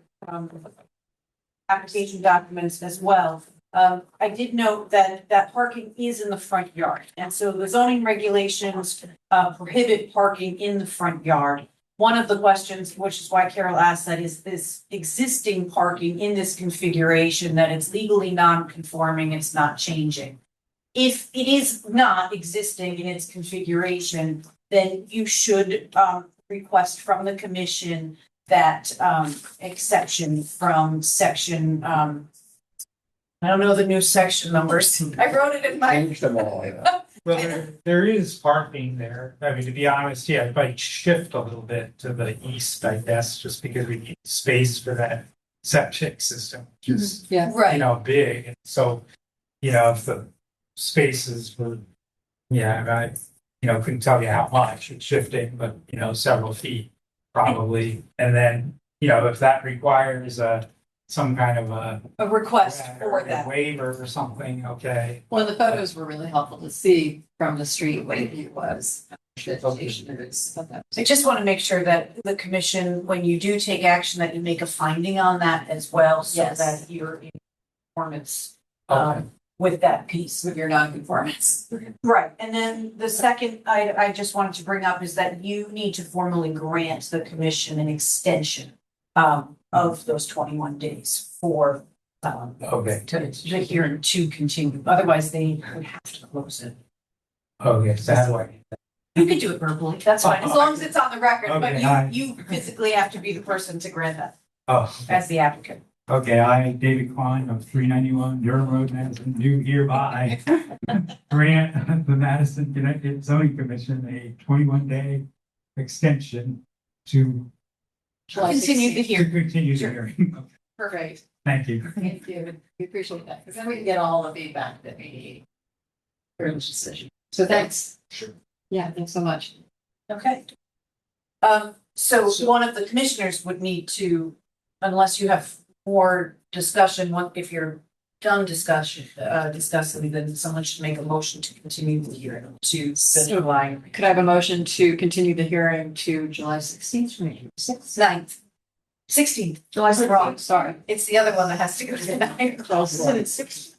application documents as well. I did note that parking is in the front yard, and so the zoning regulations prohibit parking in the front yard. One of the questions, which is why Carol asked that, is this existing parking in this configuration, that it's legally non-conforming, it's not changing. If it is not existing in its configuration, then you should request from the commission that exception from section, I don't know the new section numbers. I wrote it in my. Changed them all. Well, there is parking there. I mean, to be honest, yeah, it might shift a little bit to the east, I guess, just because we need space for that septic system, which is, Yeah. Right. big. And so, if the spaces were, I, couldn't tell you how much it's shifting, but, several feet probably. And then, if that requires some kind of A request for that. waiver or something, okay. Well, the photos were really helpful to see from the street what the view was. Vegetation is. I just want to make sure that the commission, when you do take action, that you make a finding on that as well, so Yes. that you're in conformance Okay. with that piece. With your non-conformance. Right, and then the second I just wanted to bring up is that you need to formally grant the commission an extension of those 21 days for Okay. to the hearing to continue, otherwise they would have to close it. Okay, so how do I? You can do it verbally, that's fine, as long as it's on the record, but Okay, you physically have to be the person to grant that Oh, as the applicant. okay, I, David Klein of 391 Durham Road, Madison, do hereby grant the Madison Connecticut Zoning Commission a 21-day extension to Continue the hearing. continue the Sure. hearing. Perfect. Thank you. Thank you. We appreciate that, because then we can get all the feedback that we need for each decision. So thanks. Sure. Yeah, thanks so much. Okay. So one of the commissioners would need to, unless you have more discussion, if you're done discussion, discussing, then someone should make a motion to continue the hearing to the So- July Could I have a motion to continue the hearing to July 16th? 9th, 16th. July Wrong. 16th, sorry. It's the other one that has to go to the 9th.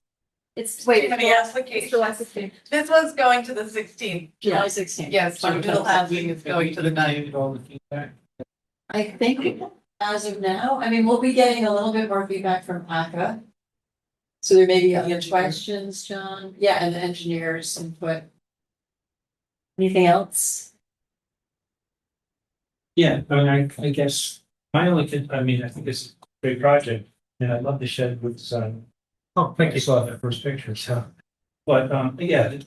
It's, Wait, wait, the application. July 16th. This one's going to the 16th. July 16th. Yes, so middle housing is going to the 9th. All the feedback. I think as of now, I mean, we'll be getting a little bit more feedback from ACA. So there may be other questions, John. Yeah, and the engineers input. Anything else? Yeah, I mean, I guess my only, I think it's a great project, and I love the shed with design. Oh, I saw that first picture, so. But, yeah,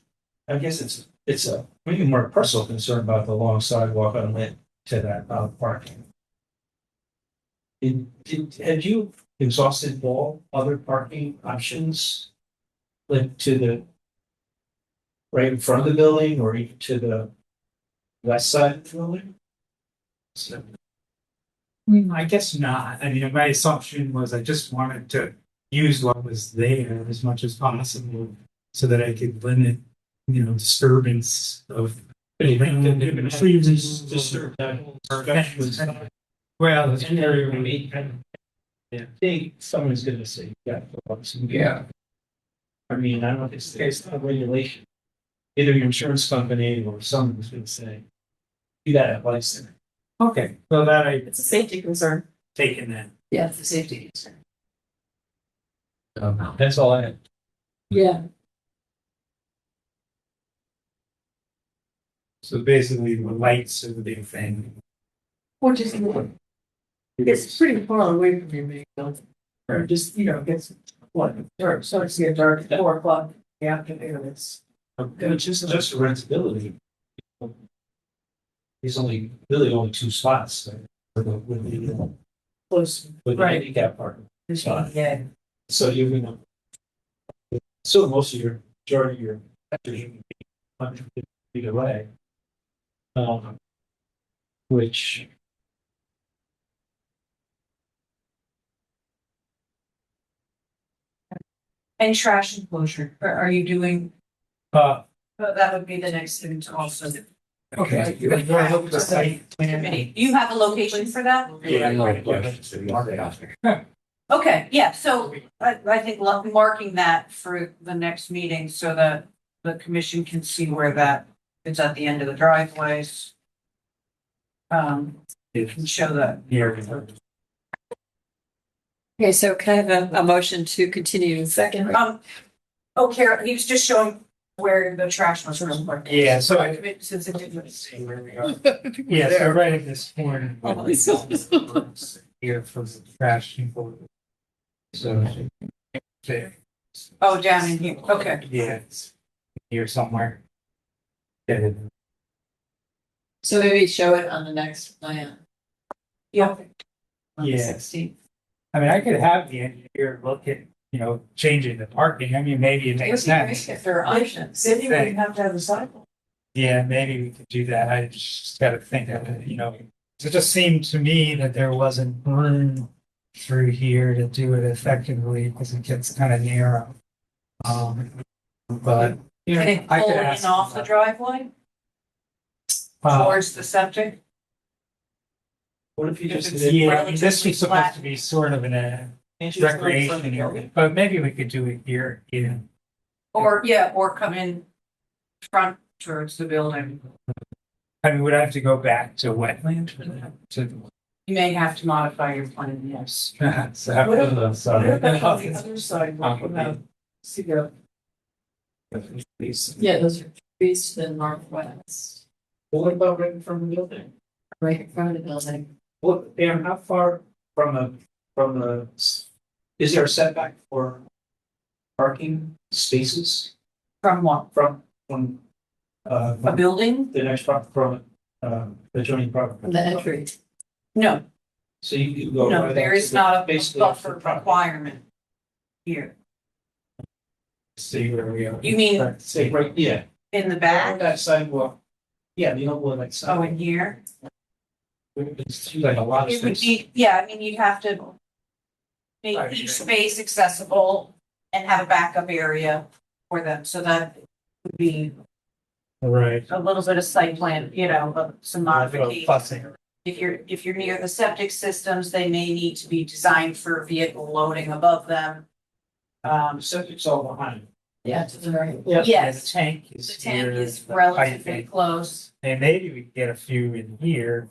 I guess it's a maybe more personal concern about the long sidewalk unlit to that parking. Had you exhausted all other parking options? Like to the right in front of the building or even to the west side of the building? So, I guess not. I mean, my assumption was I just wanted to use what was there as much as possible. so that I could limit, disturbance of. Trees is disturb that whole stretch was. Well, it's And there, I mean, I think someone's gonna say, yeah. Yeah. I mean, I don't know if it's a regulation. Either your insurance company or someone's gonna say, do that at license. okay, well, that I It's a safety concern. taken that. Yeah, it's a safety concern. That's all I had. Yeah. So basically, the lights are the big thing. Which is, it's pretty far away from your main building. Or just, it gets, dark, starts to get dark at 4 o'clock in the afternoon, it's. It's just a rentability. There's really only two spots with Close. the Right. handicap parking. Yeah. So so most of your majority of your actually 100 feet away. Which And trash enclosure, are you doing, that would be the next thing to also. Okay. You want to look at the site plan? Committee, do you have a location for that? Yeah. Okay, yeah, so I think marking that for the next meeting so that the commission can see where that, it's at the end of the driveways. And show that. Here. Okay, so can I have a motion to continue? Second. Kara, he was just showing where the trash was. Yeah, so Since it didn't. where we are. Yeah, so right at this corner. Oh, it's so- Here for the trash people. So. There. Oh, down in here, okay. Yeah, it's here somewhere. Yeah. So maybe show it on the next plan. Yeah. On the Yeah. 16th. I mean, I could have the engineer look at, changing the parking. I mean, maybe it It makes would be great sense. if there are options. Then you wouldn't have to have a sidewalk. Yeah, maybe we could do that. I just gotta think of it, It just seemed to me that there wasn't room through here to do it effectively because it gets kind of narrow. But Can it I pull could in ask off the about- driveway uh, towards the septic? what if you If just it's- did? yeah, I mean, this relatively was supposed to be sort of an recreation area, but maybe we could do it here, Or come in front towards the building. I mean, would I have to go back to wetland for that? You may have to modify your plan, yes. So, What about sorry. on the other side, see the. Yeah, those are trees to the northwest, What about right in front of the building? right in front of the building. Well, Aaron, how far from the, is there a setback for parking spaces From what? from, A building? the next from, adjoining property? From the entry. No, So you could go. no, right there up is to the- not a basically buffer up to the property. requirement here. See where we are. You mean Say, right, yeah, in the on back? that sidewalk, yeah, you know, where like. Oh, in here? It's like a lot of It would space. be, yeah, I mean, you'd have to make Right. each space accessible and have a backup area for them, so that would be Right. a little bit of site plan, some modification. Fussing. If you're near the septic systems, they may need to be designed for vehicle loading above them. Septic's all behind. Yeah, to the right. Yeah, the Yes, tank is the tank here, is the relatively piping. close. And maybe we could get a few in here,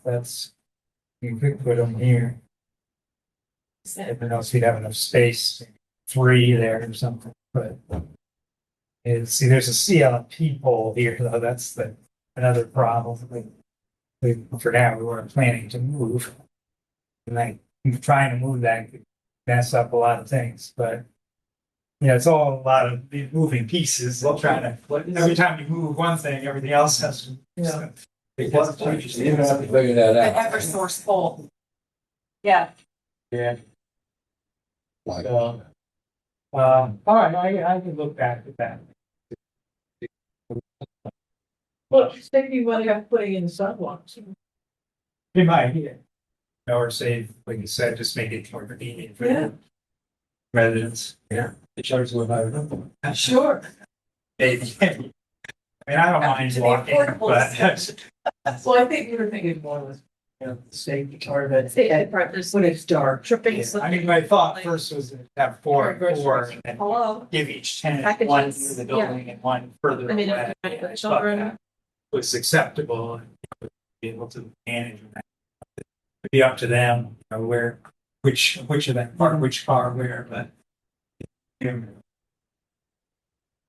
we could put them here. Everyone else, we'd have enough space, 3 there or something, but. See, there's a CLP pole here, though, that's another problem. For now, we weren't planning to move. And trying to move that could mess up a lot of things, but. It's all a lot of the moving pieces, Well, trying to, What is every it? time you move one thing, everything else has to. Yeah. You have to figure that The out. Eversource pole. Yeah, Yeah. Like, So, all right, I can look back at that. Well, maybe you want to have putting in sidewalks. Be my idea. Or say, like you said, just make it more convenient for Yeah. residents. the charge of I don't know. Sure. mean, I don't mind To the walking, affordable but Well, I think we were thinking more with, the safety part of it. Safety part, there's When it's dark. tripping. yeah, I mean, my thought first was to have four, and then Hello. give each tenant Packages, one near the building and one further I mean, away. if you're I children. thought that was acceptable and be able to manage that. It'd be up to them, where, which of them, or which car where, but.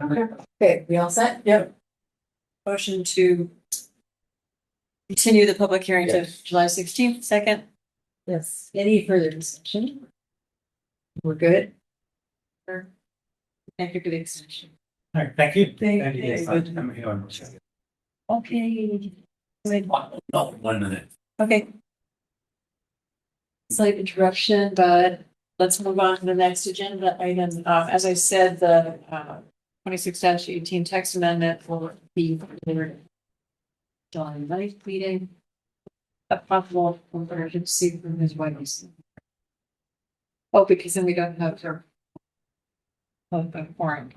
Okay, we all set? Yep. Motion to continue the public hearing to July 16th, second. Yes. Any further discussion? We're good? Thank you for the extension. All right, thank you. Thank you. you. Okay. No, 1 minute. Okay. Slight interruption, but let's move on to the next agenda item. As I said, the 26-18 text amendment will be delivered July 9th meeting. A possible emergency from his wife. Oh, because then we don't have her. A warrant.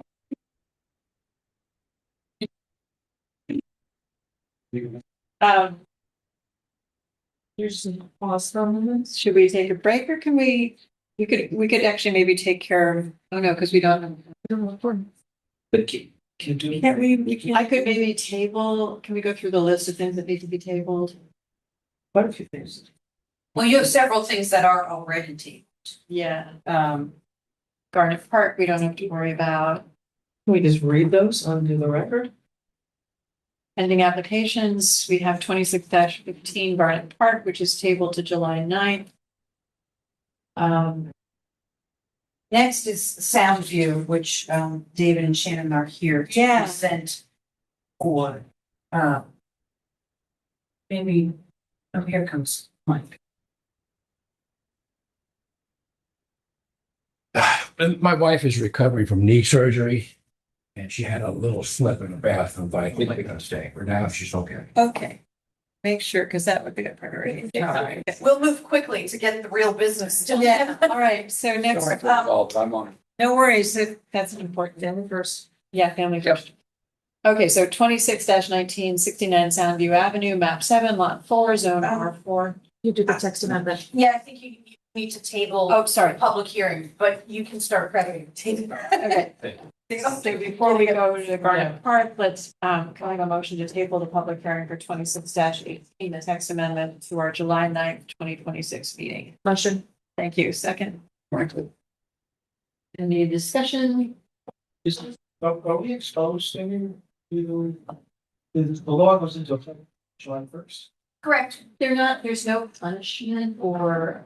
Here's some pause for a moment. Should we take a break or can we could actually maybe take care of, oh no, because we don't have. But can do. Can't we, I could maybe table, can we go through the list of things that need to be tabled? Quite a few things. Well, you have several things that are already tabled. Yeah, Garnet Park, we don't have to worry about. Can we just read those onto the record? Pending applications, we have 26-15 Garnet Park, which is tabled to July 9th. Next is Soundview, which David and Shannon are here to Yeah. present. Or maybe, oh, here comes Mike. My wife is recovering from knee surgery and she had a little slip in the bathroom, but I think they're gonna stay. For now, she's okay. Okay. Make sure, because that would be a priority. We'll move quickly to get the real business done. Yeah, all right, so next, Sorry for the call, but I'm on it. no worries, that's an important. Family first. Yeah, family first. Okay, so 26-19, 69 Soundview Avenue, map 7, lot 4, zone R4. You did the text amendment. Yeah, I think you need to table. Oh, sorry. Public hearing, but you can start crediting. Okay. So before we go to Garnet Park, let's, can I have a motion to table the public hearing for 26-18, the text amendment to our July 9th, 2026 meeting? Motion. Thank you. Second. Any discussion? Are we exposed to the law goes into effect July 1st? Correct. There's no punishment or,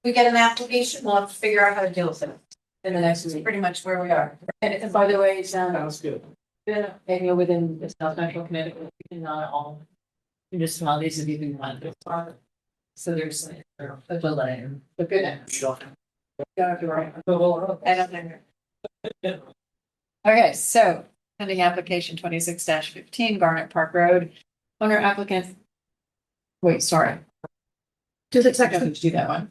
We get an application, we'll have to figure out how to deal with it. in the next That's week. pretty much where we are. And by the way, Sounds good. within the South Central Connecticut, not all municipalities have even gone this far. So there's a delay, but good. Don't have to worry. I don't think. Okay, so pending application 26-15 Garnet Park Road, owner applicant. Wait, sorry. Do the I text. don't do that one.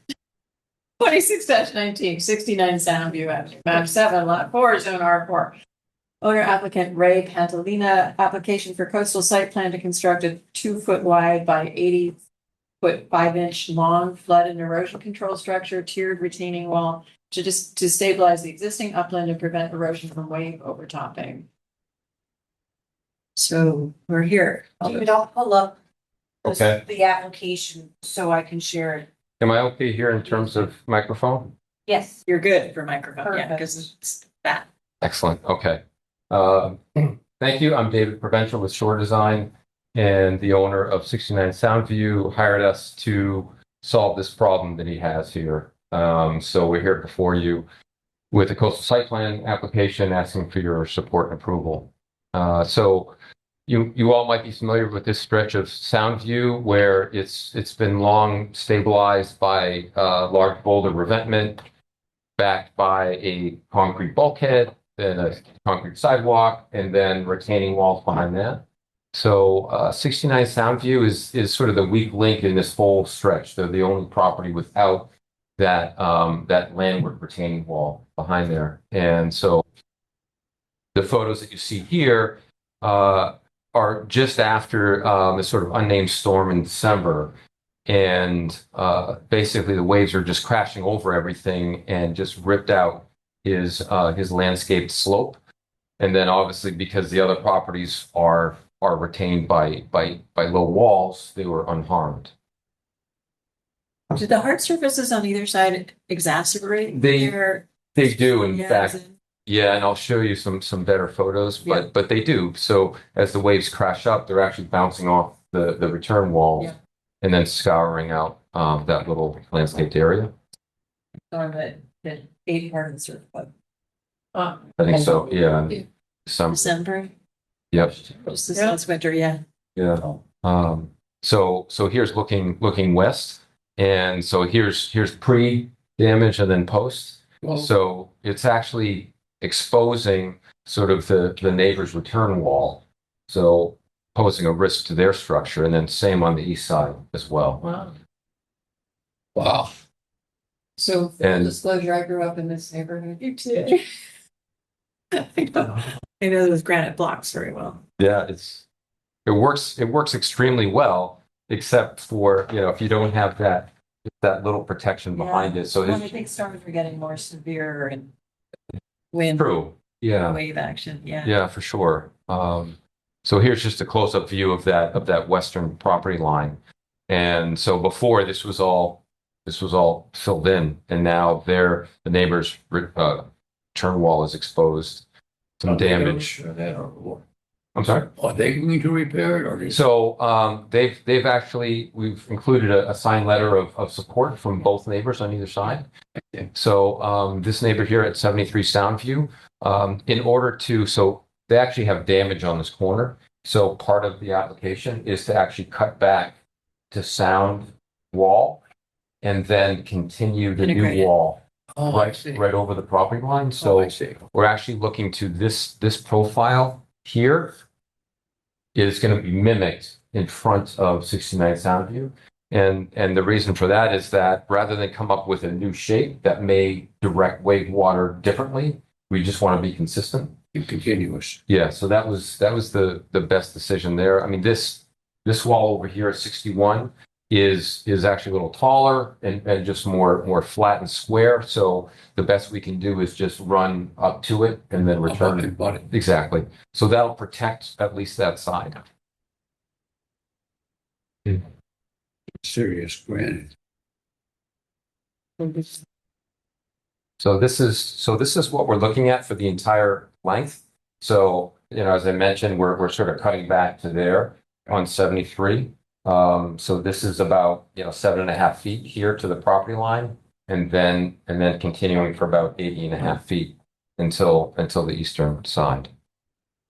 26-19, 69 Soundview Avenue, map 7, lot 4, zone R4. Owner applicant Ray Pantalina, application for coastal site plan to construct a 2-foot wide by 80-foot 5-inch long flood and erosion control structure, tiered retaining wall to stabilize the existing upland and prevent erosion from wave overtopping. So we're here. David, I'll pull up Okay. the application so I can share it. Am I okay here in terms of microphone? Yes. You're good for microphone, yeah, Perfect. because it's that. Excellent. Okay. Thank you. I'm David Provencher with Shore Design, and the owner of 69 Soundview hired us to solve this problem that he has here. So we're here before you with a coastal site plan application asking for your support and approval. So you all might be familiar with this stretch of Soundview where it's been long stabilized by large boulder revetment, backed by a concrete bulkhead, then a concrete sidewalk, and then retaining walls behind that. So 69 Soundview is sort of the weak link in this whole stretch. They're the only property without that landward retaining wall behind there. And so the photos that you see here are just after a sort of unnamed storm in December. And basically the waves are just crashing over everything and just ripped out his landscaped slope. And then obviously because the other properties are retained by low walls, they were unharmed. Did the hard surfaces on either side exacerbate They- their? They do, in Yeah, fact. is it- Yeah, and I'll show you some better photos, Yeah. but they do. So as the waves crash up, they're actually bouncing off the return walls Yeah. and then scouring out that little landscaped area. On the 8 part of the surf club. I think so. Yeah. Yeah. Some. December, Yep. just this last winter, yeah. Yeah. So here's looking west, and so here's pre-damage and then post. So it's actually exposing sort of the neighbor's return wall, so posing a risk to their structure, and then same on the east side as well. Wow. Wow. So full And- disclosure, I grew up in this neighborhood. You too. I know those granite blocks very well. Yeah, it works extremely well, except for, if you don't have that little protection behind it. So Well, I it's think storms were getting more severe and wind, true. Yeah. wave action, yeah. Yeah, for sure. So here's just a close-up view of that western property line. And so before this was all filled in, and now the neighbor's turn wall is exposed. Some damage. I'm sorry. Are they going to repair it or? So they've actually, we've included a signed letter of support from both neighbors on either side. So this neighbor here at 73 Soundview, so they actually have damage on this corner. So part of the application is to actually cut back to sound wall and then continue the Integrate new it. wall Oh, I see. right over the property line. Oh, So I see. we're actually looking to this profile here is going to be mimicked in front of 69 Soundview. And the reason for that is that rather than come up with a new shape that may direct wave water differently, we just want to be consistent. Continuous. Yeah, so that was the best decision there. I mean, this wall over here at 61 is actually a little taller and just more flat and square. So the best we can do is just run up to it and then return it. But Exactly. So that'll protect at least that side. serious granite. So this is what we're looking at for the entire length. So, as I mentioned, we're sort of cutting back to there on 73. So this is about, 7.5 feet here to the property line, and then continuing for about 80.5 feet until the eastern side.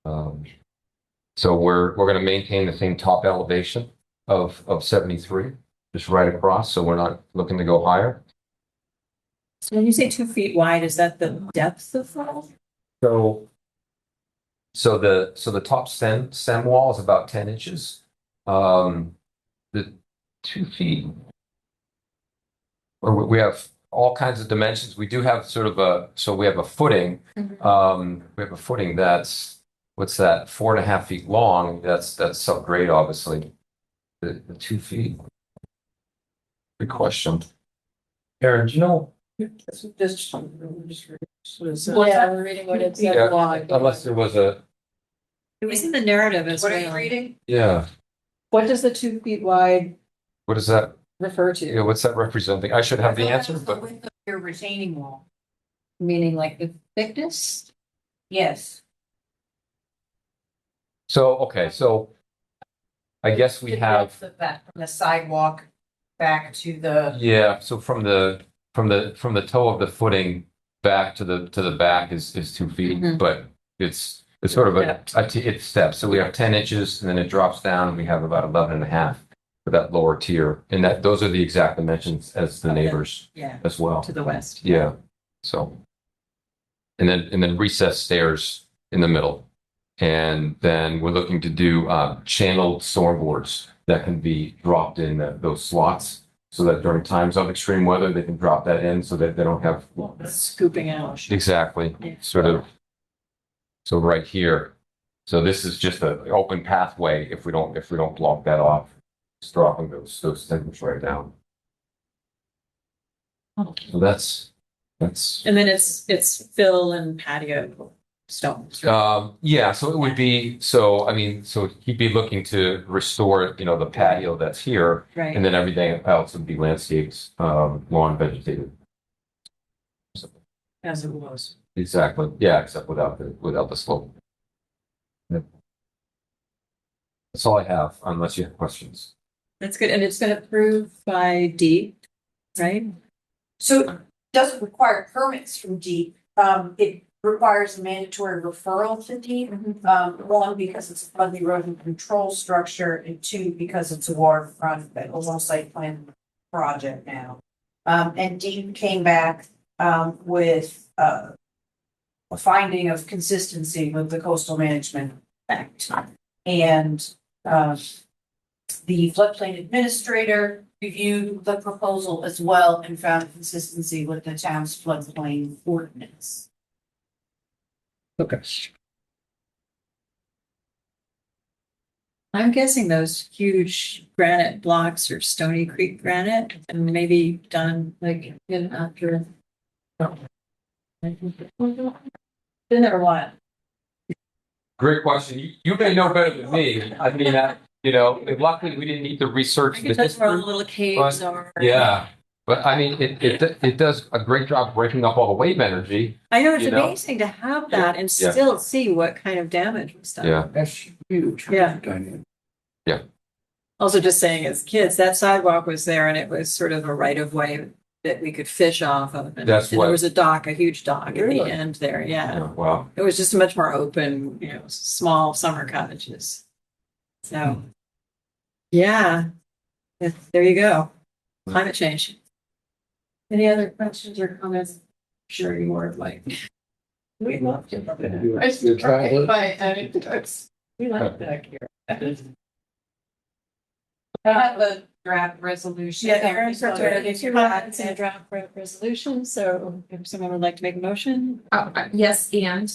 So we're going to maintain the same top elevation of 73, just right across. So we're not looking to go higher. So when you say 2 feet wide, is that the depth of fall? So the top stem wall is about 10 inches. The 2 feet, we have all kinds of dimensions. We do have we have a footing. We have a footing that's, what's that, 4.5 feet long. That's subgrade, obviously. The 2 feet. Good question. Aaron, do you know? Just. Yeah, we're reading what it said. Yeah, unless there was a, It was in the narrative as What are you well. reading? yeah, What does the 2 feet wide what is that? refer to? Yeah, what's that representing? I should have the answer, The but width of your retaining wall. Meaning like the thickness? Yes. so I guess we have, The back, from the sidewalk back to the, yeah, so from the toe of the footing back to the back is 2 feet, Mhm. but it's sort of it's steps. So we have 10 inches and then it drops down and we have about 11.5 for that lower tier. And those are the exact dimensions as the Okay. neighbors Yeah, as well. to the west. Yeah, so. And then recessed stairs in the middle. And then we're looking to do channeled stormboards that can be dropped in those slots so that during times of extreme weather, they can drop that in so that they don't have Scooping out. exactly Yeah. sort of So right here. So this is just an open pathway if we don't block that off. Just dropping those segments right down. So that's And then it's fill and patio stones. yeah, so it would be, I mean, so he'd be looking to restore, the patio that's here, Right. and then everything else would be landscaped, lawn vegetated. As it was. Exactly, yeah, except without the slope. Yep. That's all I have, unless you have questions. That's good. And it's been approved by D, right? So it doesn't require permits from DEEP. It requires a mandatory referral to DEEP. One, because it's a flood erosion control structure, and two, because it's a waterfront, site plan project now. And DEEP came back, with, a finding of consistency with the Coastal Management Act. And, the floodplain administrator reviewed the proposal as well and found consistency with the town's floodplain ordinance. Okay. I'm guessing those huge granite blocks are Stony Creek granite and maybe done like in after. Been there a while. Great question. You may know better than me. I mean, luckily we didn't need to research I the guess that's where all the history. little caves are. Yeah, but I mean, it does a great job breaking up all the wave energy. I know it's You know? amazing to have that and Yeah. still see what kind of damage was done. Yeah, That's huge. Yeah. Dynamic. Also just saying as kids, that sidewalk was there and it was sort of a right of way that we could fish off of. And That's and what- there was a dock, a huge dock at the Really? end there. Yeah. yeah, wow. It was just much more open, small summer cottages. So, yeah, there you go. Climate change. Any other questions or comments? Sure you were like. We love you. Your childhood? We like back here. I have a draft resolution. Yeah, Aaron's ready to have a draft resolution, so if someone would like to make a motion. Yes, and,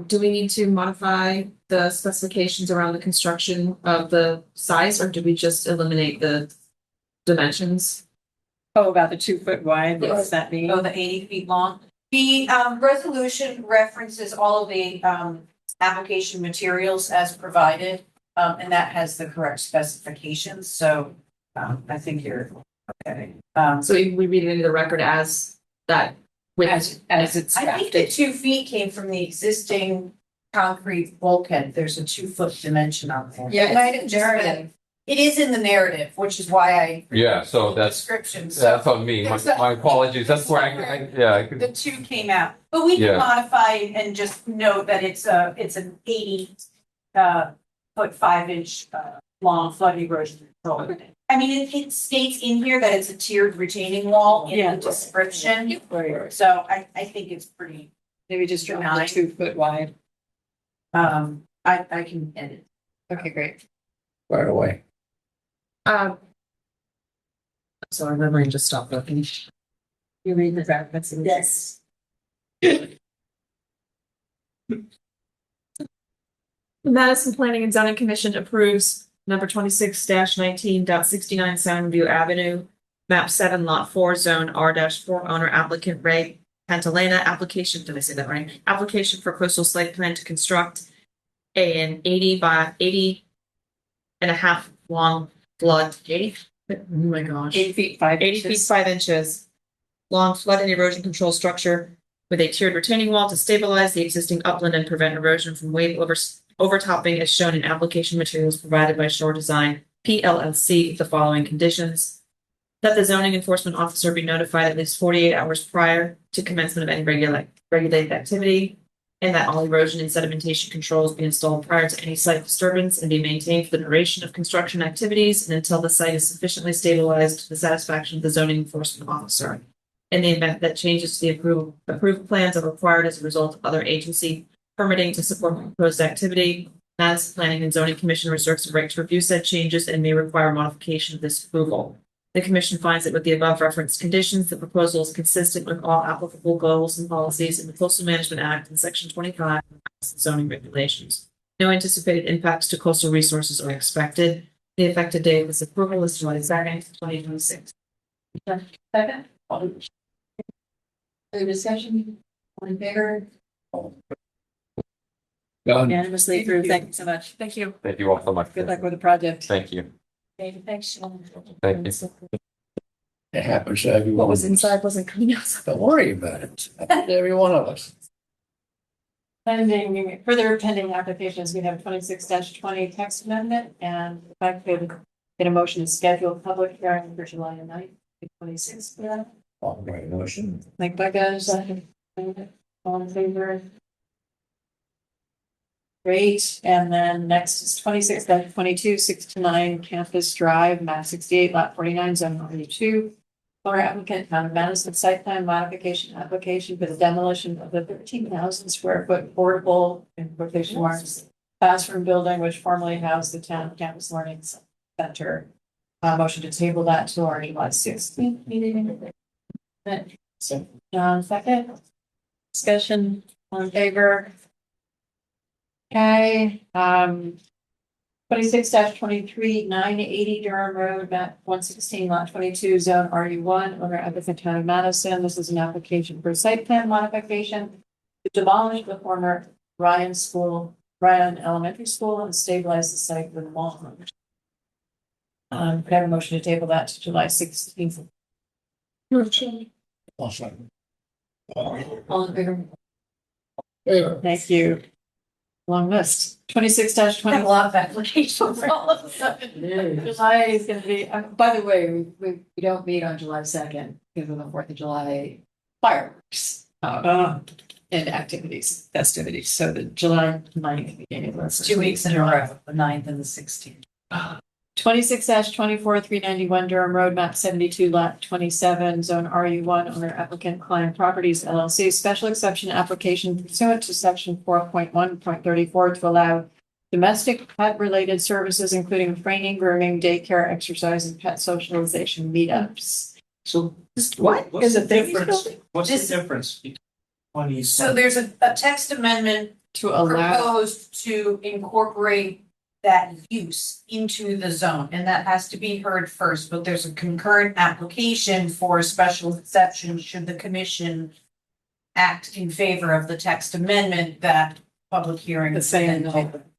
do we need to modify the specifications around the construction of the size, or do we just eliminate the dimensions? Oh, about the 2 foot wide, what does that mean? Oh, the 80 feet long. The resolution references all of the application materials as provided, and that has the correct specifications. So I think you're okay. So we read it into the record as that. As it's I think the drafted. 2 feet came from the existing concrete bulkhead. There's a 2 foot dimension on there. Yeah, It might it's have just been- It is in the narrative, which is why I. Yeah, so the that's Description, so that's on me. My apologies. That's where I the could. 2 came out, but we Yeah. can modify and just note that it's an 80 foot 5 inch long flood erosion control. I mean, it states in here that it's a tiered retaining wall in Yeah. the description, Right. so I think it's pretty, Maybe just draw the 2 foot wide. I can edit. Okay, great. Right away. Sorry, my brain just stopped working. You read the draft resolution? Yes. The Madison Planning and Zoning Commission approves number 26-19.69 Soundview Avenue, map 7, lot 4, zone R-4, owner applicant Ray Pantalena, application, did I say that right? Application for coastal site plan to construct an 80 by 80 and a half long flood, 80? Oh my gosh. 8 feet 5 80 feet inches. 5 inches long flood and erosion control structure with a tiered retaining wall to stabilize the existing upland and prevent erosion from wave overtopping as shown in application materials provided by Shore Design PLLC with the following conditions. That the zoning enforcement officer be notified at least 48 hours prior to commencement of any regulated activity, and that all erosion and sedimentation controls be installed prior to any site disturbance and be maintained for the duration of construction activities and until the site is sufficiently stabilized to the satisfaction of the zoning enforcement officer. In the event that changes to the approved plans are required as a result of other agency permitting to support the proposed activity, Madison Planning and Zoning Commission reserves the right to review said changes and may require modification of this approval. The commission finds that with the above referenced conditions, the proposal is consistent with all applicable goals and policies in the Coastal Management Act and Section 25 zoning regulations. No anticipated impacts to coastal resources are expected. The effective date of this approval is July 2nd, 2026. Second. Other discussion? All in favor? Done. Unanimously through. Thank you so much. Thank you. Thank you all so much. Good luck with the project. Thank you. Thanks, Sean. Thank you. It happens to everyone. What was inside wasn't coming out. Don't worry about it. Happens to every one of us. Further pending applications, we have 26-20 text amendment, and if I could get a motion to schedule a public hearing for July 9th, 26th for that. All right, motion. Like by guys, all in favor? Great, and then next is 26-22, 6 to 9 Campus Drive, map 68, lot 49, zone 42. Owner applicant, Town of Madison site plan modification application for the demolition of the 13,000 square foot portable, in quotation marks, classroom building which formerly housed the town campus learning center. Motion to table that to our July 16th meeting. So, John, second. Discussion, all in favor? Okay, 26-23, 980 Durham Road, map 116, lot 22, zone RU1, owner applicant Town of Madison. This is an application for site plan modification to demolish the former Ryan Elementary School and stabilize the site with wall. Could I have a motion to table that to July 16th? Awesome. All in favor? Favor. Thank you. Long list. 26-20. Have a lot of applications all of a sudden. July is gonna be, by the way, we don't meet on July 2nd because of the 4th of July fireworks. And activities, festivities. So the July 9th meeting was 2 weeks in a row, the 9th and the 16th. 26-24, 391 Durham Road, map 72, lot 27, zone RU1, owner applicant Client Properties LLC, special exception application pursuant to section 4.1.34 to allow domestic pet-related services, including training, grooming, daycare, exercise, and pet socialization meetups. So What? what's Is the it business difference? building? What's This- the difference between these? So there's a text amendment To allow, proposed to incorporate that use into the zone, and that has to be heard first, but there's a concurrent application for a special exception should the commission act in favor of the text amendment that public hearing. the same,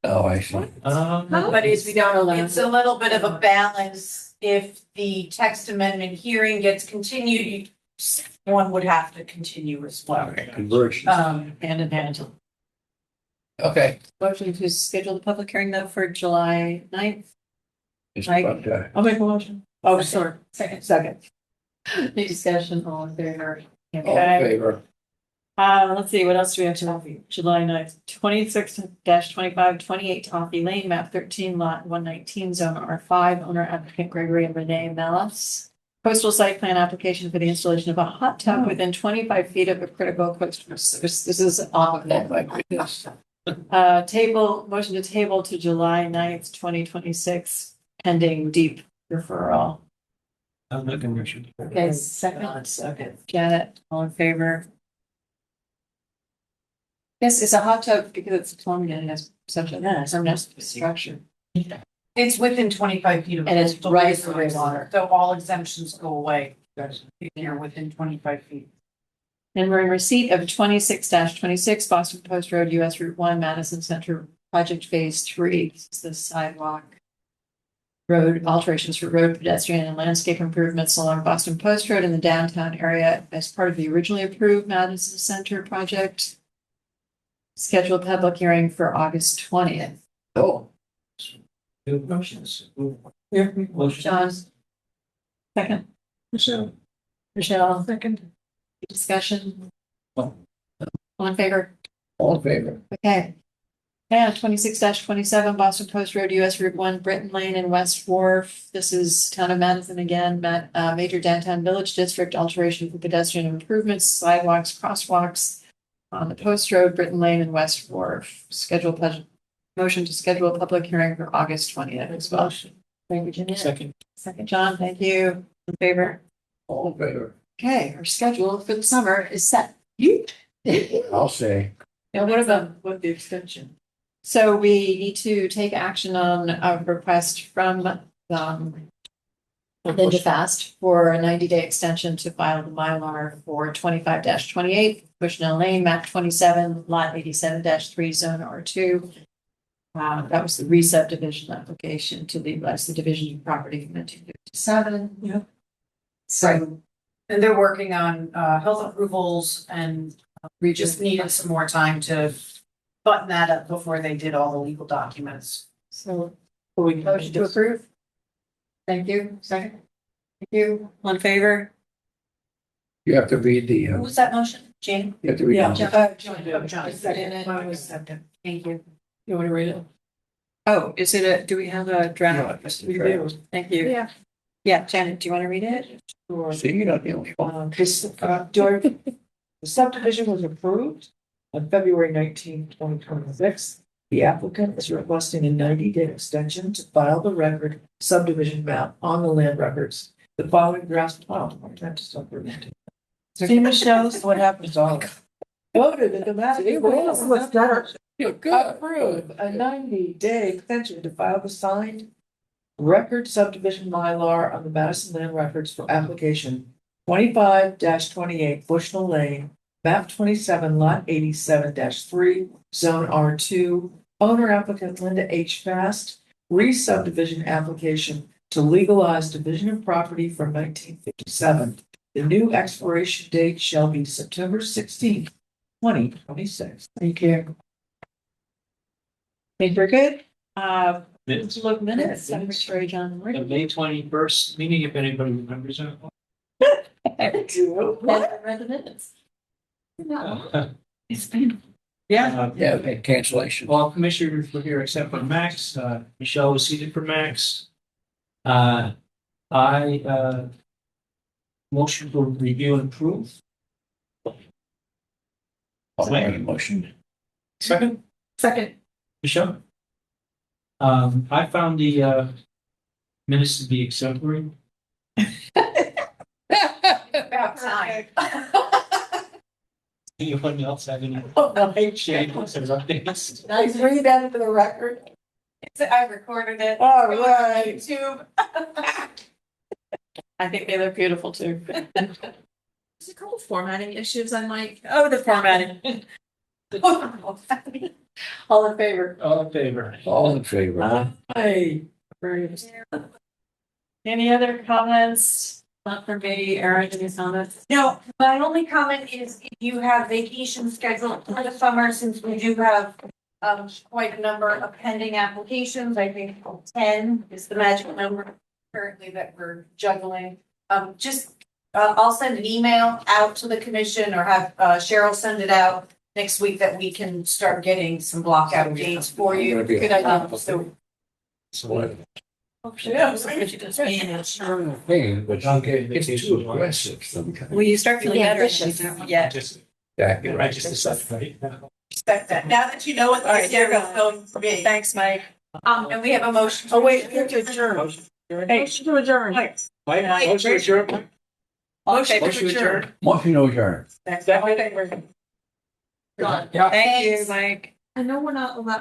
Oh, I see. But is we don't allow. it's a little bit of a balance. If the text amendment hearing gets continued, one would have to continue as well. Conversion. Hand in hand. Okay. Motion to schedule the public hearing though for July 9th. It's Mike? about that. I'll make a motion. Oh, sorry. Second. Any discussion, all in favor? All in Okay. favor. Let's see, what else do we have to July 9th, 26-25, 28 Toffee Lane, map 13, lot 119, zone R5, owner applicant Gregory and Renee Mellis. Coastal site plan application for the installation of a hot tub within 25 feet of a critical coastal source. This is off of Oh, it. my goodness. Motion to table to July 9th, 2026, pending deep referral. I'm not gonna rush it. Okay, second. Okay, Janet, all in favor? Yes, it's a hot tub because it's plumbed and it has such a structure. It's within 25 feet of. And it's coastal right resource, away water. So all exemptions go away if you're within 25 feet. And we're in receipt of 26-26 Boston Post Road, US Route 1, Madison Center Project Phase 3. This is the sidewalk road alterations for road, pedestrian, and landscape improvements along Boston Post Road in the downtown area as part of the originally approved Madison Center project. Scheduled public hearing for August 20th. Oh, Good motions. Motion. John? Second. So, Michelle? Second. Discussion? Oh. All in favor? all in favor. Okay. Yeah, 26-27 Boston Post Road, US Route 1, Britton Lane and West Wharf. This is Town of Madison again, major downtown village district alteration for pedestrian improvements, sidewalks, crosswalks on the Post Road, Britton Lane and West Wharf. Motion to schedule a public hearing for August 20th as well. Thank you, Virginia. second. Second, John, thank you. In favor? All in favor? Okay, our schedule for the summer is set. I'll say. Now, what about, With the extension. so we need to take action on a request from, Linda Fast for a 90-day extension to file the Mylar for 25-28 Bushnell Lane, map 27, lot 87-3, zone R2. That was the re-subdivision application to legalize the division of property from 1957. Yeah. So And they're working on health approvals and we just needed some more time to button that up before they did all the legal documents. So, motion to approve? Thank you. Second? Thank you. On favor? You have to read the, Who was that motion? Jane? you have to read. Yeah. John. John. Second. I was second. Thank you. You want to read it? Oh, is it a, do we have a draft? Yeah. We do. Thank you. Yeah. Yeah, Janet, do you want to read it? Sure. See, you're not the only one. George, the subdivision was approved on February 19, 2026. The applicant is requesting a 90-day extension to file the record subdivision map on the land records. The following draft, oh, I have to stop reading. FEMA shows what happens all. Voted that the map was better. Approve a 90-day extension to file the signed record subdivision Mylar on the Madison land records for application 25-28 Bushnell Lane, map 27, lot 87-3, zone R2. Owner applicant Linda H. Fast, re-subdivision application to legalize division of property from 1957. The new expiration date shall be September 16, 2026. Thank you. Think we're good? Minutes. Let's look minutes. Minutes. Secretary John The Moore. May 21st meeting, if anybody remembers it. Read the minutes. It's been. Yeah. Yeah, cancellation. All commissioners were here except for Max. Michelle was seated for Max. I motion to review and approve. I'll make a motion. Second, Second. Michelle. I found the minutes to be exemplary. About time. Anyone else have any Oh, no, hey, shade or updates? Nice, read that into the record. I recorded it. All right. YouTube. I think they look beautiful too. There's a couple formatting issues I might. Oh, the formatting. All in favor? All in favor? All in favor? Hey. Any other comments? Not for me, Erin, any comments? No, my only comment is if you have vacation scheduled for the summer, since we do have quite a number of pending applications, I think 10 is the magic number currently that we're juggling. I'll send an email out to the commission or have Cheryl send it out next week that we can start getting some block out dates for you. Good idea. So So what? Yeah. Thing, but it's too aggressive sometimes. Will you start feeling better? Yeah. Just, That, I just decided, right? expect that. Now that you know what All the right, here we schedule is go. going to be. Thanks, Mike. And we have a motion. Oh, wait, we have to adjourn. Hey. Motion to adjourn. Mike, motion to adjourn. Motion Motion to adjourn. motion to adjourn. Thank you, Mike. I know we're not allowed.